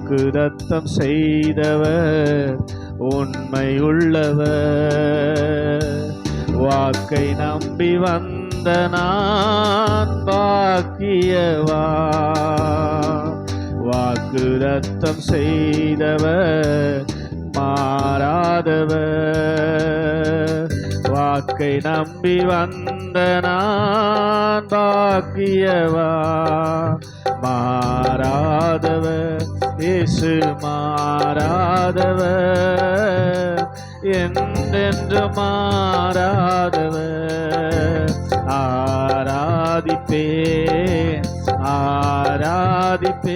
வாக்குதத்தம் செய்தவர் உண்மை உள்ளவர். வாக்கை நம்பி வந்த நான் பாக்கியவான். வாக்குதத்தம் செய்தவர் மாறாதவர். வாக்கை நம்பி வந்த நான் பாக்கியவான். மாறாதவர் இயேசு மாறாதவர், என்றென்று மாறாதவர். ஆராதிப்பேன் ஆராதிப்பேன்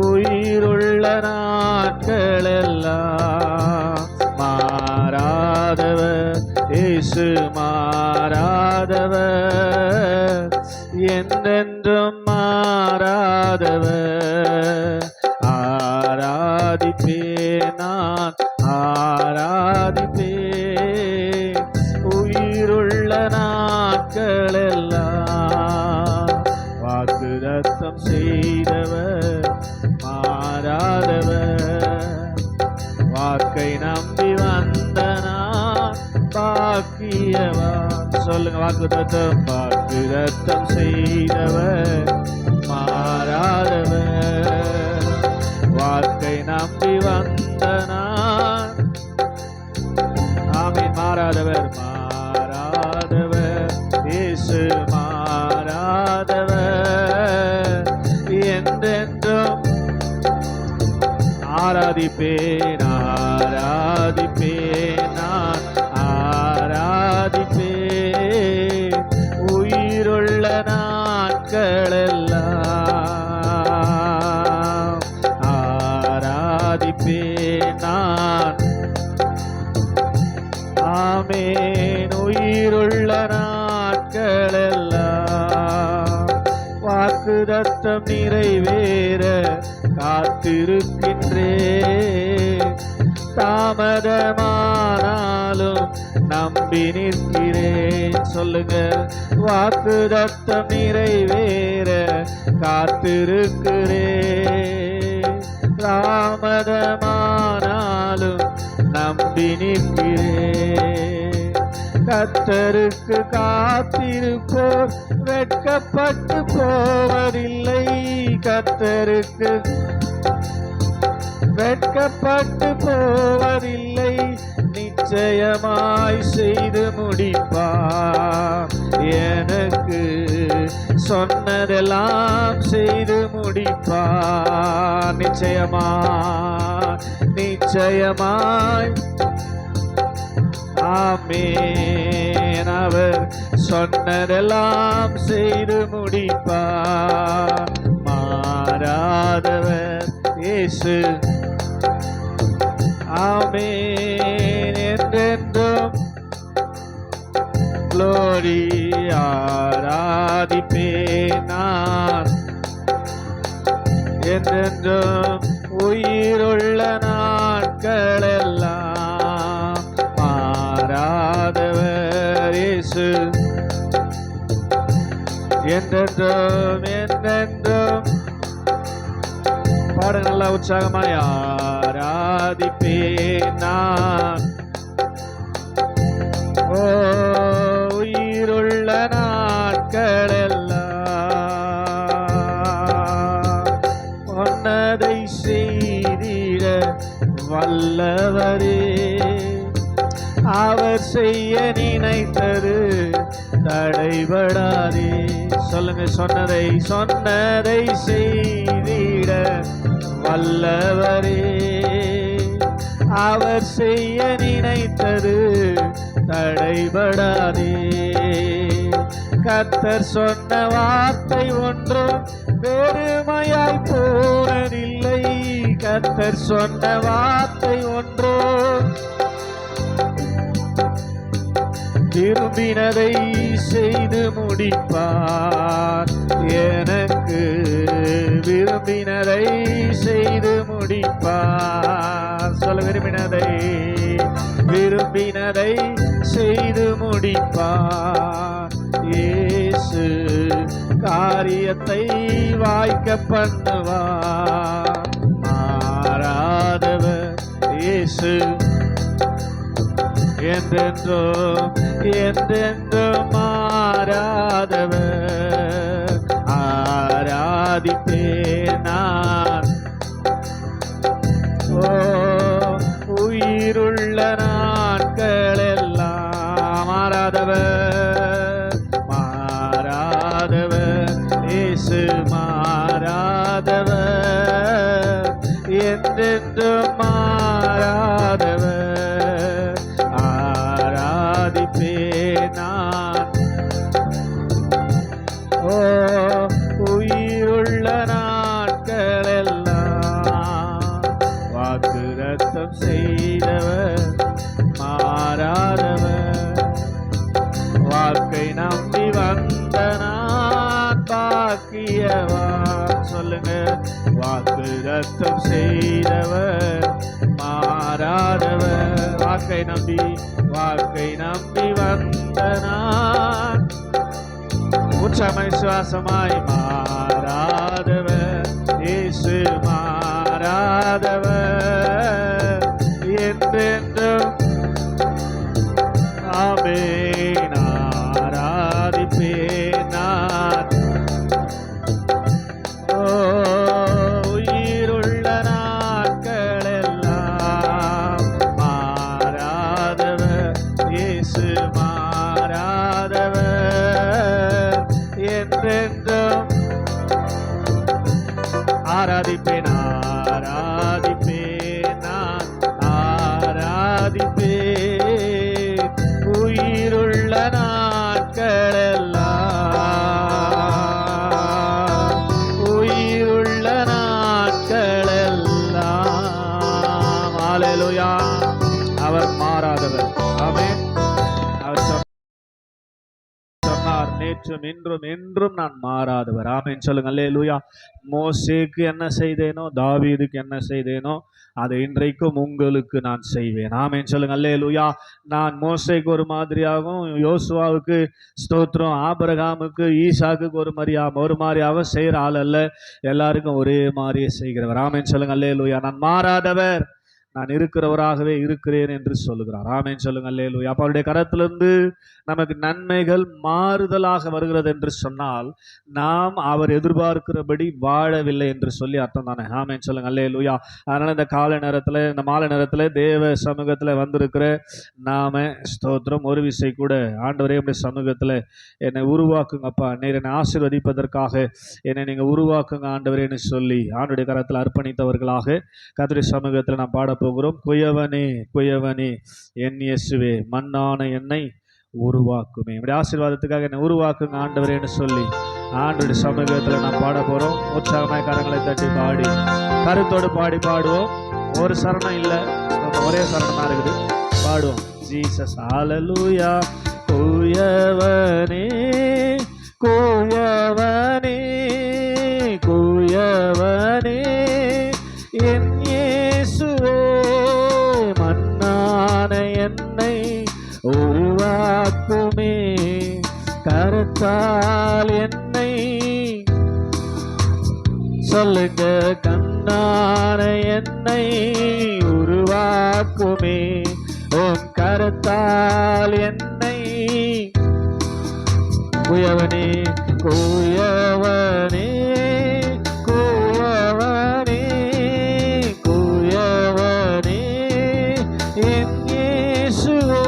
உயிருள்ள நாட்களெல்லாம். மாறாதவர் இயேசு மாறாதவர், என்றென்றும் மாறாதவர். ஆராதிப்பேன் நான் ஆராதிப்பேன் உயிருள்ள நாட்களெல்லாம். வாக்குதத்தம் செய்தவர் மாறாதவர். வாக்கை நம்பி வந்த நான் பாக்கியவான். சொல்லுங்க, வாக்குதத்தம் வாக்குதத்தம் செய்தவர் மாறாதவர். வாக்கை நம்பி வந்த நான் ஆமீன். மாறாதவர் மாறாதவர் இயேசு மாறாதவர், என்றென்றும் ஆராதிப்பேன் ஆராதிப்பேன் நான் ஆராதிப்பேன் உயிருள்ள நாட்களெல்லாம். ஆராதிப்பேன் நான் ஆமேன் உயிருள்ள நாட்களெல்லாம். வாக்குதத்தம் நிறைவேற காத்திருக்கின்றேன். தாமதமானாலும் நம்பி நிற்கிறேன். சொல்லுங்க, வாக்குதத்தம் நிறைவேற காத்திருக்கிறேன். தாமதமானாலும் நம்பி நிற்கிறேன். கர்த்தருக்கு காத்திருப்போர் வெட்கப்பட்டு போவதில்லை. கர்த்தருக்கு வெட்கப்பட்டு போவதில்லை. நிச்சயமாய் செய்து முடிப்பார். எனக்கு சொன்னதெல்லாம் செய்து முடிப்பார். நிச்சயமாய் நிச்சயமாய் ஆமேன். அவர் சொன்னதெல்லாம் செய்து முடிப்பார். மாறாதவர் இயேசு ஆமேன், என்றென்றும் க்ளோரி. ஆராதிப்பேன் நான் என்றென்றும் உயிருள்ள நாட்களெல்லாம். மாறாதவர் இயேசு என்றென்றும் என்றென்றும். பாட நல்லா உற்சாகமாய். ஆராதிப்பேன் நான் ஓ உயிருள்ள நாட்களெல்லாம். சொன்னதை செய்திட வல்லவரே, அவர் செய்ய நினைத்தது தடைபடாதே. சொல்லுங்க, சொன்னதை சொன்னதை செய்திட வல்லவரே, அவர் செய்ய நினைத்தது தடைபடாதே. கர்த்தர் சொன்ன வார்த்தை ஒன்றும் வெறுமையாய் போனதில்லை. கர்த்தர் சொன்ன வார்த்தை ஒன்றும் விரும்பினதை செய்து முடிப்பார். எனக்கு விரும்பினதை செய்து முடிப்பார். சொல்ல, விரும்பினதை செய்து முடிப்பார். இயேசு காரியத்தை வாய்க்க பண்ணுவார். மாறாதவர் இயேசு என்றென்றும் என்றென்றும் மாறாதவர். ஆராதிப்பேன் நான் உயிருள்ள நாட்கள் எல்லாம். மாறாதவர் மாறாதவர் இயேசு மாறாதவர் என்றென்றும் மாறாதவர். ஆராதிப்பேன் நான் உயிருள்ள நாட்கள் எல்லாம். வாக்குரத்தம் செய்தவர் மாறாதவர். வாக்கை நம்பி வந்த நான் பாக்கியவான். சொல்லுங்க. வாக்குரத்தம் செய்தவர் மாறாதவர். வாக்கை நம்பி வந்த நான் உற்சாகமாய் விசுவாசமாய் மாறாதவர் இயேசு மாறாதவர் என்றென்றும். ஆமென். ஆராதிப்பேன் நான் உயிருள்ள நாட்கள் எல்லாம். மாறாதவர் இயேசு மாறாதவர் என்றென்றும். ஆராதிப்பேன் ஆராதிப்பேன் நான் ஆராதிப்பேன் உயிருள்ள நாட்கள் எல்லாம். உயிருள்ள நாட்கள் எல்லாம். ஹல்லேலூயா. அவர் மாறாதவர். ஆமென். அவர் சொன்னார், நேற்றும் இன்றும் என்றும் நான் மாறாதவர். ஆமென் சொல்லுங்க. அல்லேலூயா. மோசேக்கு என்ன செய்தேனோ, தாவீதுக்கு என்ன செய்தேனோ, அதை இன்றைக்கும் உங்களுக்கு நான் செய்வேன். ஆமென் சொல்லுங்க. அல்லேலூயா. நான் மோசேக்கு ஒரு மாதிரியாகவும், யோசுவாவுக்கு ஸ்தோத்திரம், ஆபிரகாமுக்கு ஈசாக்குக்கு ஒரு மாதிரியாகவும் செய்கிற ஆள் அல்ல. எல்லாருக்கும் ஒரே மாதிரியே செய்கிறவர். ஆமென் சொல்லுங்க. அல்லேலூயா. நான் மாறாதவர், நான் இருக்கிறவராகவே இருக்கிறேன் என்று சொல்லுகிறார். ஆமென் சொல்லுங்க. அல்லேலூயா. அப்ப அவருடைய கரத்திலிருந்து நமக்கு நன்மைகள் மாறுதலாக வருகிறது என்று சொன்னால் நாம் அவர் எதிர்பார்க்கிறபடி வாழவில்லை என்று சொல்லி அர்த்தம் தானே. ஆமென் சொல்லுங்க. அல்லேலூயா. அதனால இந்த மாலை நேரத்தில் தேவ சமூகத்தில் வந்திருக்கிற நாம ஸ்தோத்திரம் ஒரு விசை கூட ஆண்டவரே உடைய சமூகத்தில் என்னை உருவாக்குங்கப்பா, நீர் என்னை ஆசீர்வதிப்பதற்காக என்னை நீங்க உருவாக்குங்க ஆண்டவரேன்னு சொல்லி ஆண்டுடைய கரத்தில் அர்ப்பணித்தவர்களாக கர்த்தருடைய சமூகத்தில் நாம் பாட போகிறோம். குயவனே குயவனே என் இயேசுவே, மண்ணான என்னை உருவாக்குமே. இப்படி ஆசீர்வாதத்துக்காக என்னை உருவாக்குங்க ஆண்டவரேன்னு சொல்லி ஆண்டவருடைய சமூகத்தில் நாம் பாட போறோம். உற்சாகமாய் கரங்களை தட்டி பாடி கருத்தோடு பாடுவோம். ஒரு சரணம் இல்லை, ஒரே சரணமா இருக்குது. பாடுவோம். ஜீசஸ் ஹல்லேலூயா. குயவனே குயவனே குயவனே என் இயேசுவே, மண்ணான என்னை உருவாக்குமே. கரத்தால் என்னை சொல்லுங்க, கண்ணான என்னை உருவாக்குமே. உன் கரத்தால் என்னை. குயவனே குயவனே குயவனே குயவனே என் இயேசுவே,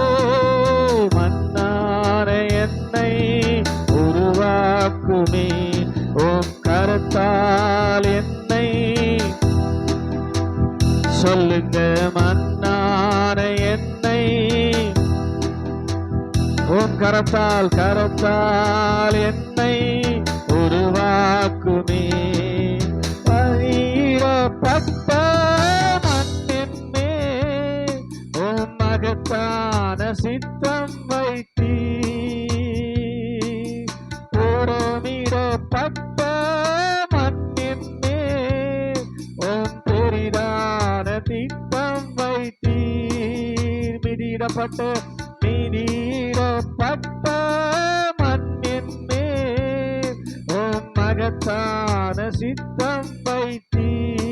மண்ணான என்னை உருவாக்குமே. உன் கரத்தால் என்னை சொல்லுங்க, மண்ணான என்னை உன் கரத்தால் என்னை உருவாக்குமே. பயிரப்பட்ட மண்ணின் மேல் உன் மகத்தான சித்தம் வைத்தீ. உடமிடப்பட்ட மண்ணின் மேல் உன் பெரிதான திட்டம் வைத்தீர். மிதியிடப்பட்ட மண்ணின் மேல் உன் சித்தம் வைத்தீர்.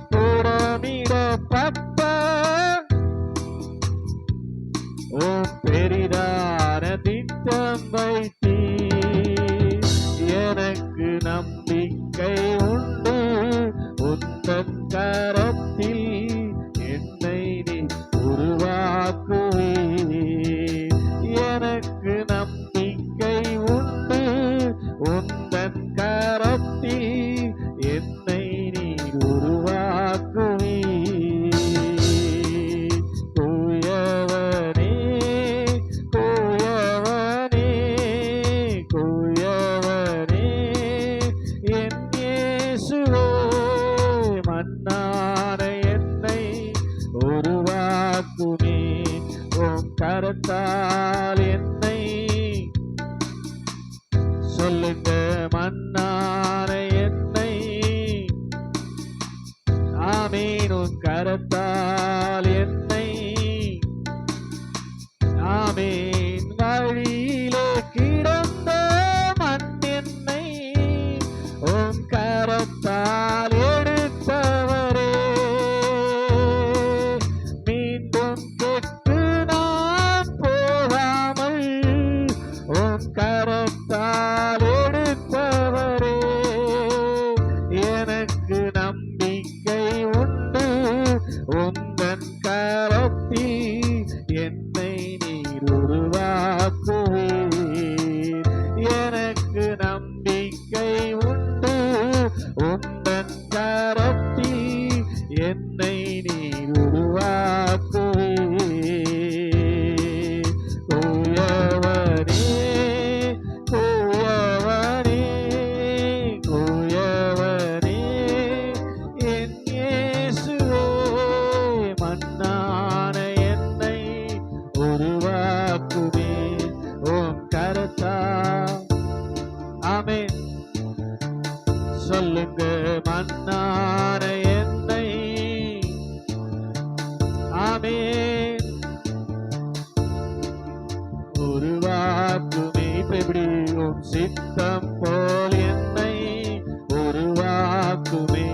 புடமிடப்பட்ட ஓம் பெரிதான திட்டம் வைத்தீர். எனக்கு நம்பிக்கை உண்டு, உந்தன் கரத்தில் என்னை நீ உருவாக்குவீர். எனக்கு நம்பிக்கை உண்டு, உந்தன் கரத்தில் என்னை நீ உருவாக்குவீர். தூயவனே தூயவனே தூயவனே என் இயேசுவே, மன்னான என்னை உருவாக்குமே. உம் கரத்தால் என்னை சொல்லுங்க, மன்னான என்னை ஆமீன். உன் கரத்தால் என்னை ஆமீன். வழியிலே கிடந்த மண் என்னை உன் கரத்தால் எடுத்தவரே, மீண்டும் கெட்டு நான் போகாமல் உன் கரத்தால் எடுத்தவரே. எனக்கு நம்பிக்கை உண்டு, உந்தன் கரத்தில் என்னை நீர் உருவாக்குவீர். எனக்கு நம்பிக்கை உண்டு, உந்தன் கரத்தில் என்னை நீர் உருவாக்குவீர். தூயவனே தூயவனே தூயவனே என் இயேசுவே, மன்னான என்னை உருவாக்குமே. உம் கரத்தால் ஆமென். சொல்லுங்க, மன்னான என்னை ஆமென் உருவாக்குமே. இப்ப எப்படி? உம் சித்தம் போல் என்னை உருவாக்குமே.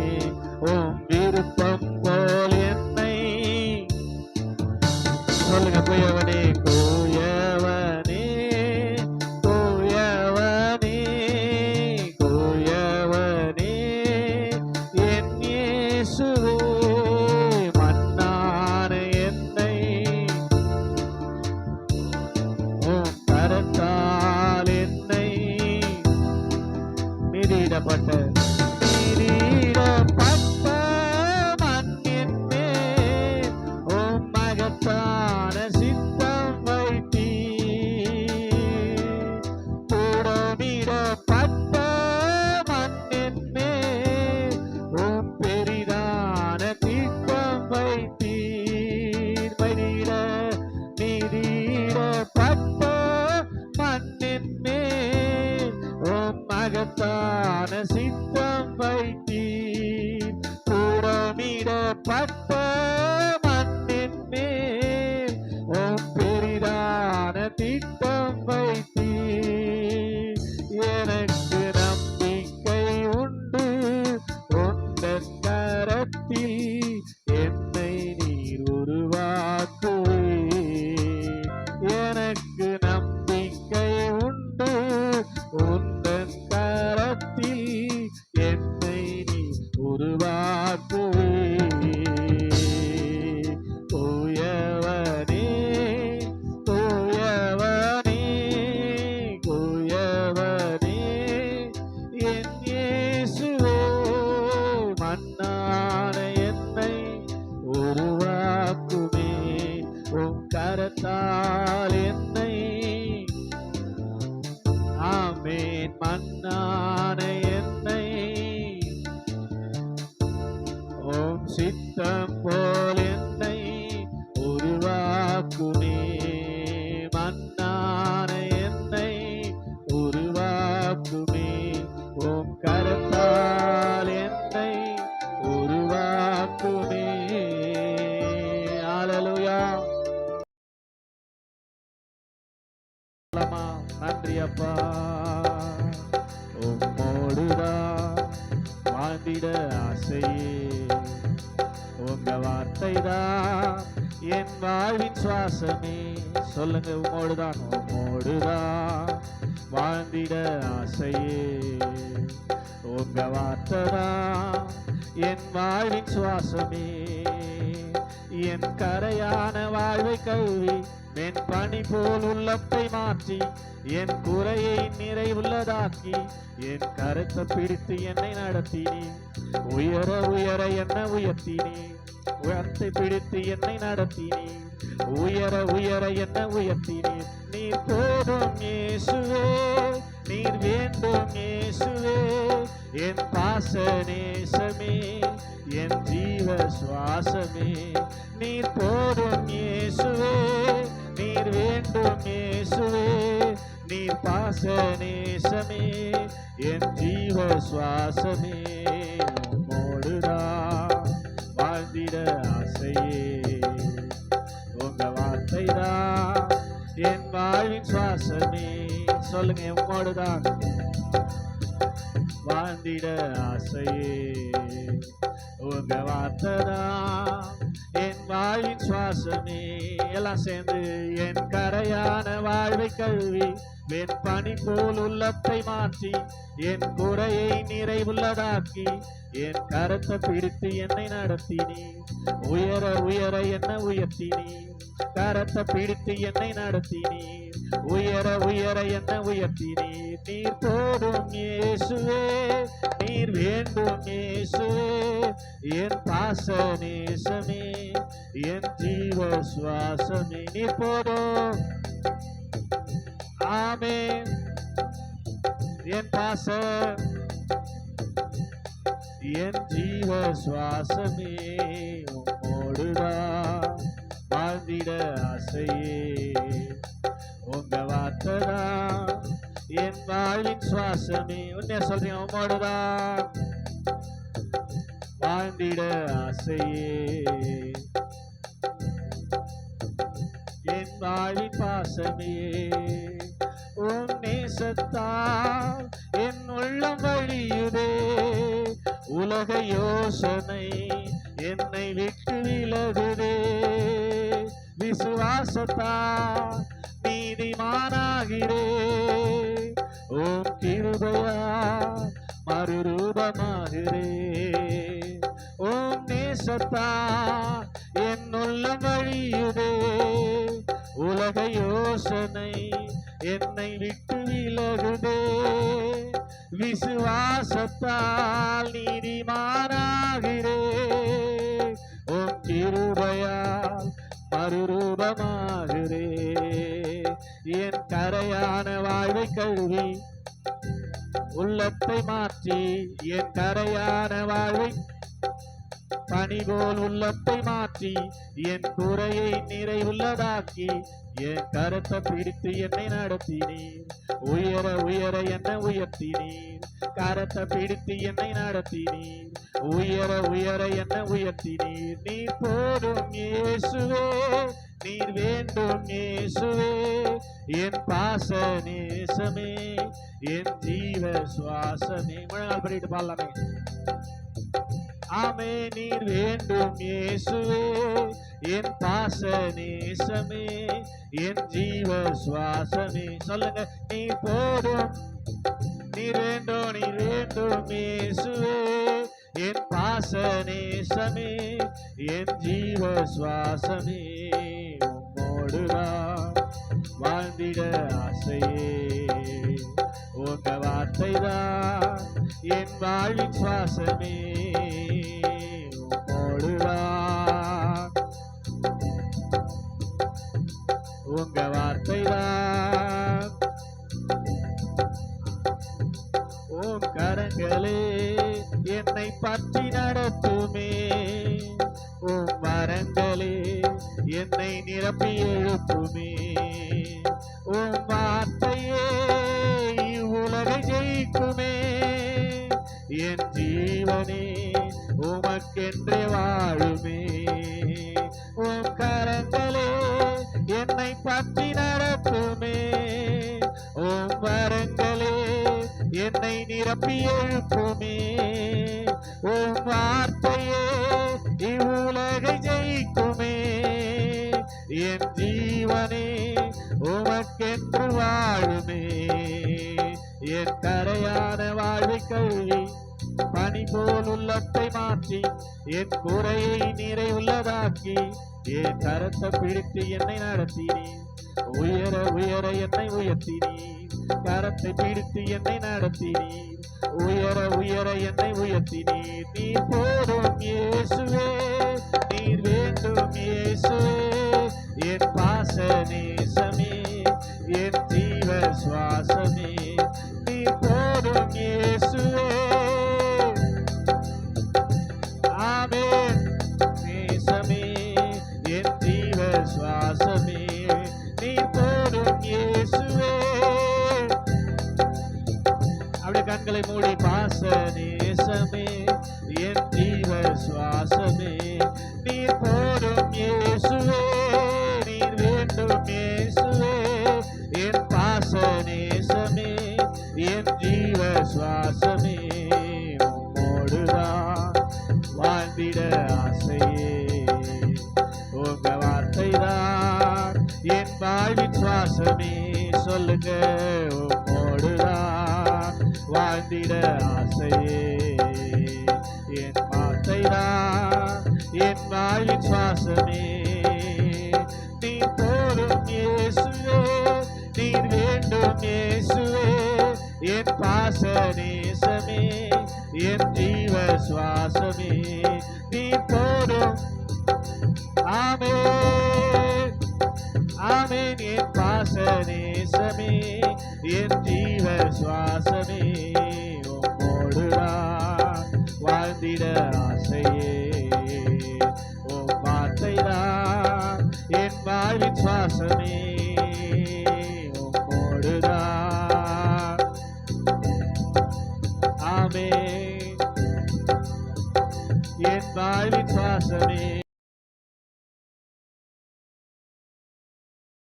உம் விருப்பம் போல் என்னை சொல்லுங்க. தூயவனே தூயவனே தூயவனே தூயவனே என் இயேசுவே, மன்னான என்னை உம் கரத்தால் என்னை மிதியிடப்பட்ட மண்ணின் மேல் உம் மகத்தான சித்தம் வைத்தீர். புடமிடப்பட்ட மண்ணின் மேல் உம் பெரிதான திட்டம் வைத்தீர். மிதியிடப்பட்ட மண்ணின் மேல் உம் மகத்தான சித்தம் வைத்தீர். புடமிடப்பட்ட மண்ணின் மேல் உம் பெரிதான திட்டம் வைத்தீர். எனக்கு நம்பிக்கை உண்டு, உந்தன் கரத்தில் என்னை நீர் உருவாக்குவீர். எனக்கு நம்பிக்கை உண்டு, உந்தன் கரத்தில் என்னை நீர் உருவாக்குவீர். தூயவனே தூயவனே தூயவனே என் இயேசுவே, மன்னான என்னை உருவாக்குமே. உம் கரத்தால் என்னை ஆமேன். மன்னான என்னை உம் சித்தம் போல் என்னை உருவாக்குமே. மன்னான என்னை உருவாக்குமே. உம் கரத்தால் என்னை உருவாக்குமே. ஹல்லேலூயா. நன்றி அப்பா. உம்மோடுதான் வாழ்ந்திட ஆசையே. உங்க வார்த்தைதான் என் வாழ்வின் சுவாசமே. சொல்லுங்க, உம்மோடுதான் வாழ்ந்திட ஆசையே. உங்க வார்த்தைதான் என் வாழ்வின் சுவாசமே. என் கரையான வாழ்வை கழுவி என் பனி போல் உள்ளத்தை மாற்றி என் குறையை நிறைவுள்ளதாக்கி என் கருத்தை பிடித்து என்னை நடத்தினி. உயர உயர என்ன உயர்த்தினி. உயர்த்தை பிடித்து என்னை நடத்தினி. உயர உயர என்ன உயர்த்தினி. நீர் போதும் இயேசுவே, நீர் வேண்டும் இயேசுவே. என் பாச நேசமே, என் ஜீவ சுவாசமே. நீர் போதும் இயேசுவே, நீர் வேண்டும் இயேசுவே. நீர் பாச நேசமே, என் ஜீவ சுவாசமே. உம்மோடுதான் வாழ்ந்திட ஆசையே. உங்க வார்த்தைதான் என் வாழ்வின் சுவாசமே. சொல்லுங்க, உம்மோடுதான் வாழ்ந்திட ஆசையே. உங்க வார்த்தைதான் என் வாழ்வின் சுவாசமே. எல்லாம் சேர்ந்து என் கரையான வாழ்வை கழுவி என் பனி போல் உள்ளத்தை மாற்றி என் குறையை நிறைவுள்ளதாக்கி என் கரத்தை பிடித்து என்னை நடத்தினி. உயர உயர என்ன உயர்த்தினி. கரத்தை பிடித்து என்னை நடத்தினி. உயர உயர என்ன உயர்த்தினி. நீர் போதும் இயேசுவே, நீர் வேண்டும் இயேசுவே. என் பாச நேசமே, என் ஜீவ சுவாசமே. நீர் போதும். ஆமென். என் பாச என் ஜீவ சுவாசமே. உம்மோடுதான் வாழ்ந்திட ஆசையே. உங்க வார்த்தைதான் என் வாழ்வின் சுவாசமே. உன்னை சொல்றீங்க, உம்மோடுதான் வாழ்ந்திட ஆசையே. என் வாழ்வின் பாசமே. உன் நேசத்தால் என் உள்ளம் வழியுதே. உலக யோசனை என்னை விட்டு விலகுதே. விசுவாசத்தால் நீதிமானாகிறே. ஓம் கிருபையா மறுரூபமாகிறே. ஓம் நேசத்தால் என் உள்ளம் வழியுதே. உலக யோசனை என்னை விட்டு விலகுதே. விசுவாசத்தால் நீதிமானாகிறே. உம் கிருபையால் மறுரூபமாகிறே. என் கரையான வாழ்வை கழுவி உள்ளத்தை மாற்றி என் கரையான வாழ்வை பனி போல் உள்ளத்தை மாற்றி என் குறையை நிறைவுள்ளதாக்கி என் கரத்தை பிடித்து என்னை நடத்தினீர். உயர உயர என்ன உயர்த்தினீர். கரத்தை பிடித்து என்னை நடத்தினீர். உயர உயர என்ன உயர்த்தினீர். நீர் போதும் இயேசுவே, நீர் வேண்டும் இயேசுவே. என் பாச நேசமே, என் ஜீவ சுவாசமே. முழங்கால் பண்ணிட்டு பாடலாமே. ஆமே. நீர் வேண்டும் இயேசுவே, என் பாச நேசமே, என் ஜீவ சுவாசமே. சொல்லுங்க. நீர் போதும், நீர் வேண்டும், நீர் வேண்டும் இயேசுவே, என் பாச நேசமே, என் ஜீவ சுவாசமே. உம்மோடுதான் வாழ்ந்திட ஆசையே. உங்க வார்த்தைதான் என் வாழ்வின் சுவாசமே. உம்மோடுதான் உங்க வார்த்தைதான். உன் கரங்களே என்னை பற்றி நடத்துமே. உன் வரங்களே என்னை நிரப்பி எழுப்புமே. உன் வார்த்தையே இவ்வுலகை ஜெயிக்குமே. என் ஜீவனே உமக்கென்றே வாழுமே. உன் கரங்களே என்னை பற்றி நடத்துமே. உன் வரங்களே என்னை நிரப்பி எழுப்புமே. உம் வார்த்தையே இவ்வுலகை ஜெயிக்குமே. என் ஜீவனே உமக்கென்று வாழுமே. என் கரையான வாழ்வை கழுவி பனி போல் உள்ளத்தை மாற்றி என் குறையை நிறைவுள்ளதாக்கி என் கரத்தை பிடித்து என்னை நடத்தினீர். உயர உயர என்னை உயர்த்தினீர். கரத்தை பிடித்து என்னை நடத்தினீர். உயர உயர என்னை உயர்த்தினீர். நீர் போதும் இயேசுவே, நீர் வேண்டும் இயேசுவே. என் பாச நேசமே, என் ஜீவ சுவாசமே, நீர் போதும் இயேசுவே. ஆமென். நேசமே, என் ஜீவ சுவாசமே, நீர் போதும் இயேசுவே. அப்படியே கண்களை மூடி பாச நேசமே, என் ஜீவ சுவாசமே, நீர் போதும் இயேசுவே. நீர் வேண்டும் இயேசுவே. என் பாச நேசமே, என் ஜீவ சுவாசமே, உம்மோடுதான் வாழ்ந்திட ஆசையே. உங்க வார்த்தைதான் என் வாழ்வின் சுவாசமே. சொல்லுங்க, உம்மோடுதான் வாழ்ந்திட ஆசையே. என் வார்த்தைதான் என் வாழ்வின் சுவாசமே. நீர் போதும் இயேசுவே, நீர் வேண்டும் இயேசுவே. என் பாச நேசமே, என் ஜீவ சுவாசமே, நீர் போதும். ஆமென். ஆமென். என் பாச நேசமே, என் ஜீவ சுவாசமே, உம்மோடுதான் வாழ்ந்திட ஆசையே. உம் வார்த்தைதான் என் வாழ்வின் சுவாசமே. உம்மோடுதான். ஆமென். என் வாழ்வின் சுவாசமே.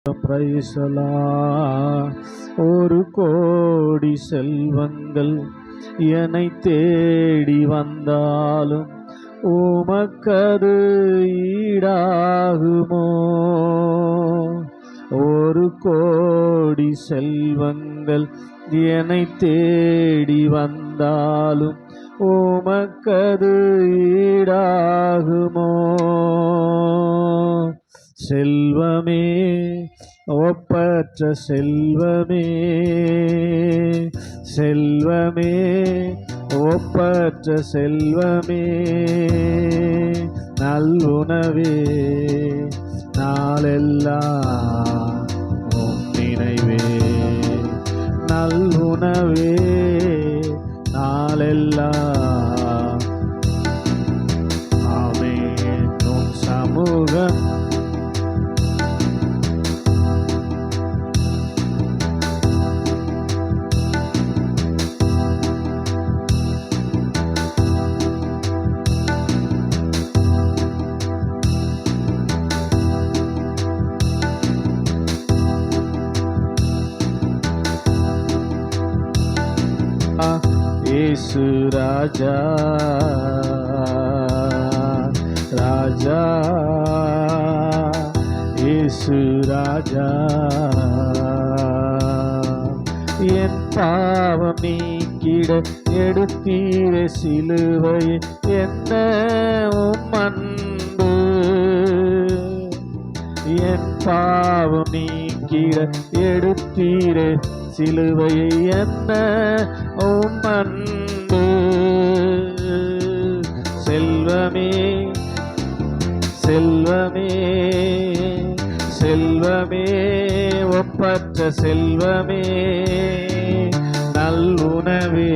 பிரைசலா. ஒரு கோடி செல்வங்கள் என்னை தேடி வந்தாலும் உமக்கது ஈடாகுமோ? ஒரு கோடி செல்வங்கள் என்னை தேடி வந்தாலும் உமக்கது ஈடாகுமோ? செல்வமே, ஒப்பற்ற செல்வமே, செல்வமே, ஒப்பற்ற செல்வமே, நல்லுணவே, நாளெல்லாம் உம் நினைவே. நல்லுணவே, நாளெல்லாம். ஆமென். உம் சமூகம் இயேசு ராஜா, ராஜா, இயேசு ராஜா. என் பாவம் நீக்கிட எடுத்தீர சிலுவை என்ன உம் அன்பு. என் பாவம் நீக்கிட எடுத்தீர சிலுவையை என்ன உம் அன்பு. செல்வமே, செல்வமே, செல்வமே, ஒப்பற்ற செல்வமே, நல்லுணவே,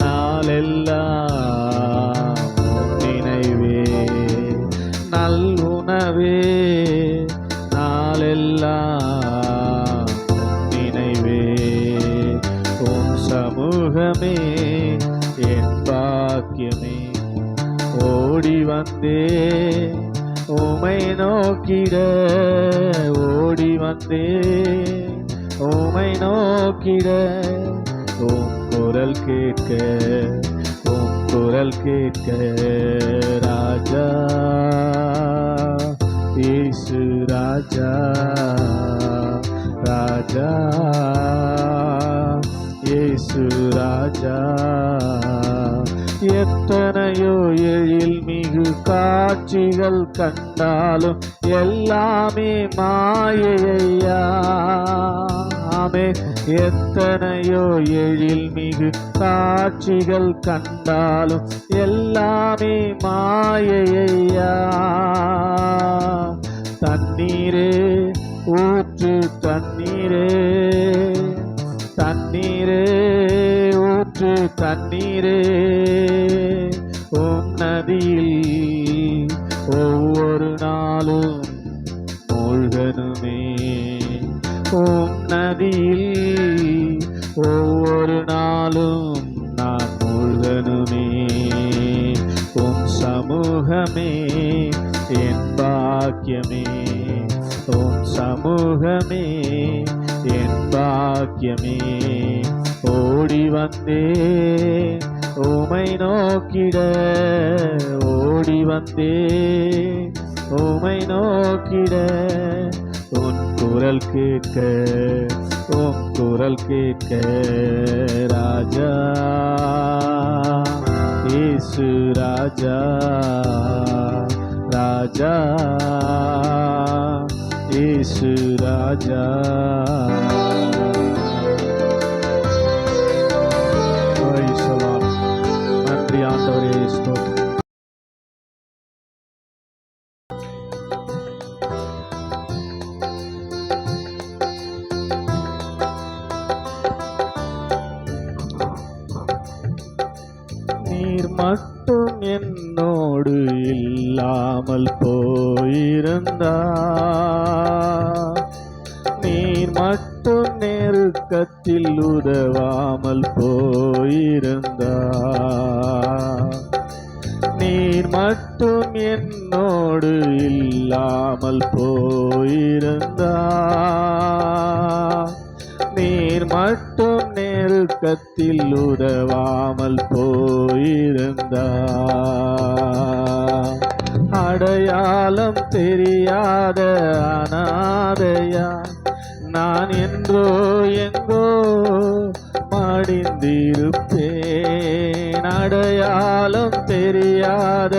நாளெல்லாம் உம் நினைவே. நல்லுணவே, நாளெல்லாம் உம் நினைவே. உம் சமூகமே என் பாக்கியமே. ஓடி வந்தே உமை நோக்கிட, ஓடி வந்தே உமை நோக்கிட. உம் குரல் கேட்க, உம் குரல் கேட்க ராஜா இயேசு ராஜா, ராஜா இயேசு ராஜா. எத்தனையோ எழில் மிகு காட்சிகள் கண்டாலும் எல்லாமே மாயையா. எத்தனையோ எழில் மிகு காட்சிகள் கண்டாலும் எல்லாமே மாயையா. தண்ணீரே ஊற்று தண்ணீரே, தண்ணீரே ஊற்று தண்ணீரே, உம் நதியில் ஒவ்வொரு நாளும் மூழ்கனுமே. உம் நதியில் ஒவ்வொரு நாளும் நான் மூழ்கனுமே. உம் சமூகமே என் பாக்கியமே, உம் சமூகமே என் பாக்கியமே. ஓடி வந்தேன் உமை நோக்கிட, ஓடி வந்தேன் உமை நோக்கிட. உன் குரல் கேட்க, உன் குரல் கேட்க ராஜா இயேசு ராஜா, ராஜா இயேசு ராஜா. நன்றி ஆண்டவரே, ஸ்தோத்திரம். நீர் மட்டும் என்னோடு இல்லாமல் போயிருந்தா, நீர் மட்டும் நெருக்கத்தில் உதவாமல் போயிருந்தா, நீர் மட்டும் என்னோடு இல்லாமல் போயிருந்தா, நீர் மட்டும் நெருக்கத்தில் உதவாமல் போயிருந்தா, அடையாளம் தெரியாத அநாதையா நான் என்றோ எங்கோ மடிந்திருப்பேன். அடையாளம் தெரியாத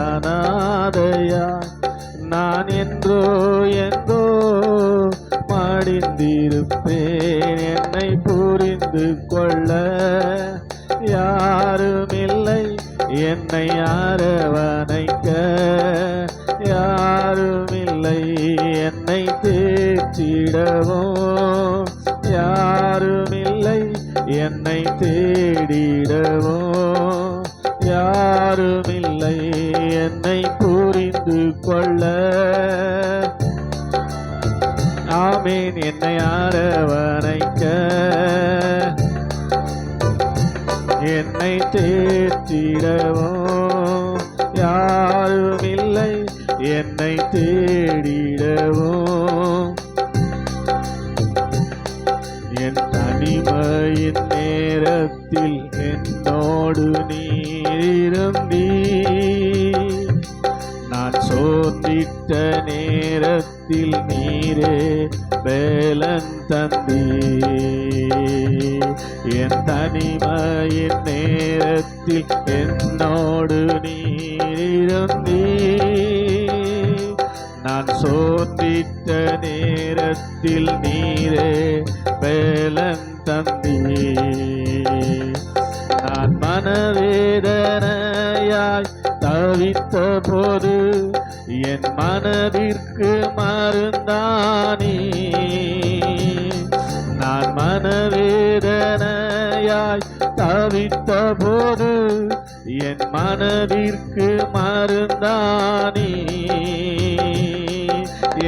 அநாதையா நான் என்றோ எங்கோ மடிந்திருப்பேன். என்னை புரிந்து கொள்ள யாருமில்லை, என்னை அரவணைக்க யாருமில்லை, என்னை தேற்றிடவும் யாருமில்லை, என்னை தேடிடவும் யாருமில்லை, என்னை புரிந்து கொள்ள. ஆமேன். என்னை அரவணைக்க என்னை தேற்றிடவும் யாருமில்லை, என்னை தேடிடவும். என் தனிமையின் நேரத்தில் என்னோடு நீருந்தி, நான் சோர்ந்திட்ட நேரத்தில் நீரே வேலன் தந்தி. என் தனிமையின் நேரத்தில் என்னோடு நீருந்தி, நான் சோர்ந்திட்ட நேரத்தில் நீரே வேலன் தந்தி. நான் மனவேதனையாய் தவித்த போது என் மனதிற்கு மருந்தானே. நான் மனவேதனையாய் தவித்த போது என் மனதிற்கு மருந்தானே.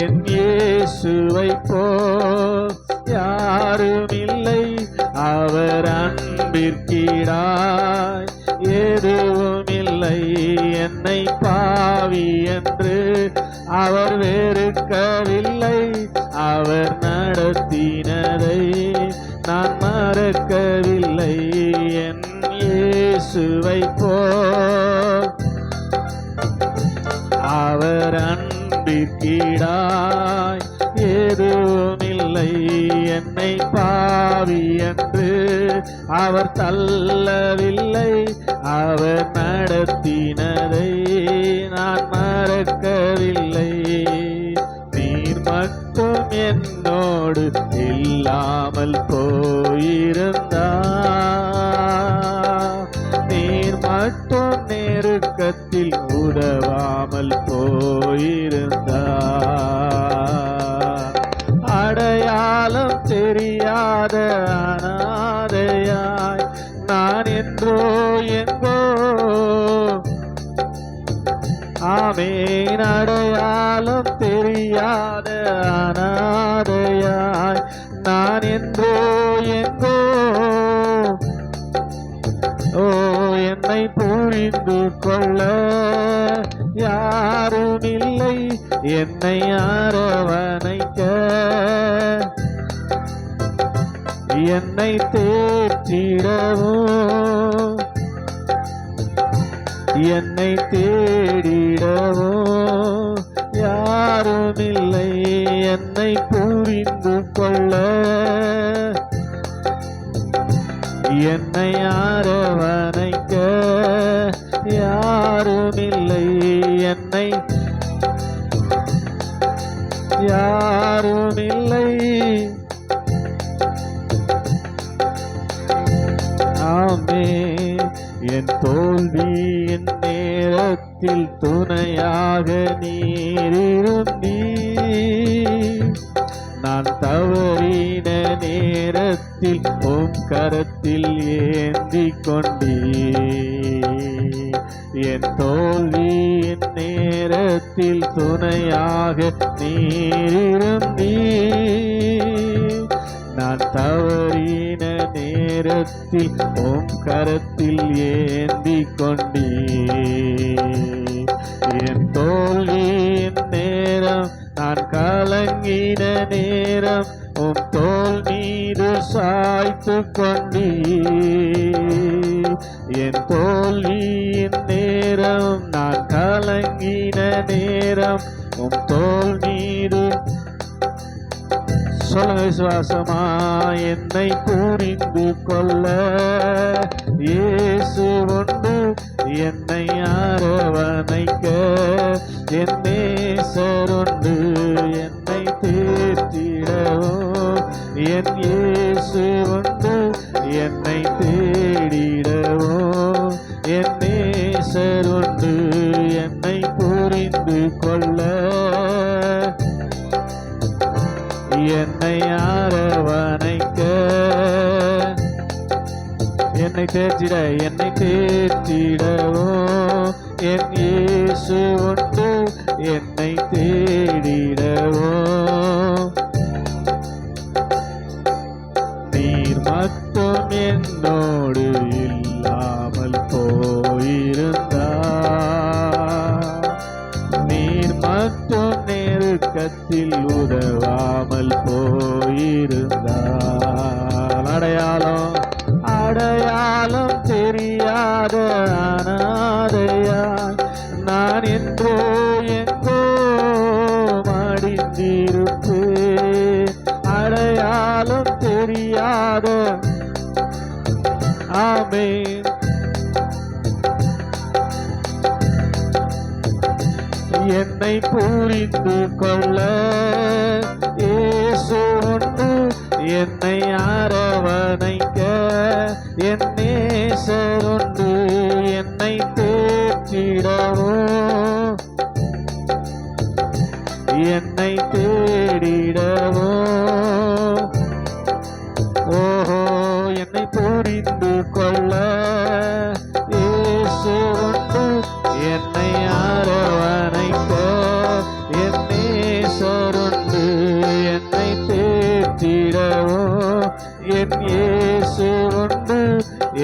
என் இயேசுவை போல் யாருமில்லை, அவர் அன்பிற்கிடாய் எதுவுமில்லை. என்னை பாவி என்று அவர் வெறுக்கவில்லை, அவர் நடத்தினதை நான் மறக்கவில்லை. கீழாய் எதுவுமில்லை. என்னை பாவி என்று அவர் தள்ளவில்லை. அவர் நடத்தினதை நான் மறக்கவில்லை. நீர் மட்டும் என்னோடு இல்லாமல் போயிருந்தார். நீர் மட்டும் நெருக்கத்தில் உதவாமல் போயிருந்தார். அடையாளம் தெரியாத அனாதையாய் நான் என்றோ எங்கோ. ஆமேன். அடையாளம் தெரியாத அனாதையாய் நான் என்றோ எங்கோ. ஓ, என்னை புரிந்து கொள்ள யாரும் இல்லை. என்னை அரவணைக்க என்னை தேற்றிடவும் என்னை தேடிடவும் யாருமில்லை. என்னை புரிந்து கொள்ள என்னை அரவணைக்க யாருமில்லை. என்னை யாருமில்லை. ஆமென். என் தோல்வியின் நேரத்தில் துணையாக நீரிருந்தீர். நான் தவறின நேரத்தில் உம் கரத்தில் ஏந்தி கொண்டீர். என் தோல்வியின் நேரத்தில் துணையாக நீரிருந்தீர். நான் தவறின நேரத்தில் உம் கரத்தில் ஏந்தி கொண்டீர். என் தோல்வியின் நேரம் நான் கலங்கின நேரம் உம் தோள் மீது சாய்த்து கொண்டீர். என் தோல்வியின் நேரம் நான் கலங்கின நேரம் உம் தோள் மீது சொல்லுங்க விசுவாசமா. என்னை புரிந்து கொள்ள இயேசு உண்டு. என்னை அரவணைக்க என் நேசர் உண்டு. என்னை தேற்றிடவும் என் இயேசு உண்டு. என்னை தேடிடவும் என் நேசர் உண்டு. என்னை புரிந்து கொள்ள என்னை அரவணைக்க என்னை தேற்றிட என்னை தேற்றிடவும் என் இயேசு உண்டு. என்னை தேடிடவும் நீர் மட்டும் என்னோடு இல்லாமல் போயிருந்தார். நீர் மட்டும் நெருக்கத்தில் உதவாமல் போயிருந்தார். அடையாளம் தெரியாத அனாதையாய் நான் என்றோ எங்கோ மடிந்திருப்பேன். அடையாளம் தெரியாத ஆமென். என்னை புரிந்து கொள்ள இயேசு உண்டு. என்னை அரவணைக்க என் நேசர் உண்டு. என்னை தேற்றிடவும் என்னை தேடிடவும். ஓஹோ, என்னை புரிந்து கொள்ள இயேசு உண்டு. என்னை அரவணைக்க என் நேசர் உண்டு. என்னை தேற்றிடவும் என் இயேசு உண்டு.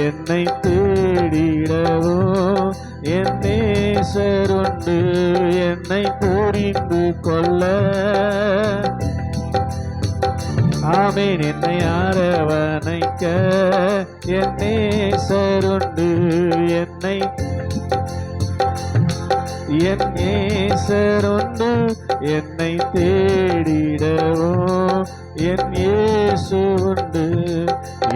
என்னை தேடிடவும் என் நேசர் உண்டு. என்னை புரிந்து கொள்ள ஆமென். என்னை அரவணைக்க என் நேசர் உண்டு. என்னை என் நேசருண்டு என்னை தேடிடவோ என் இயேசு உண்டு.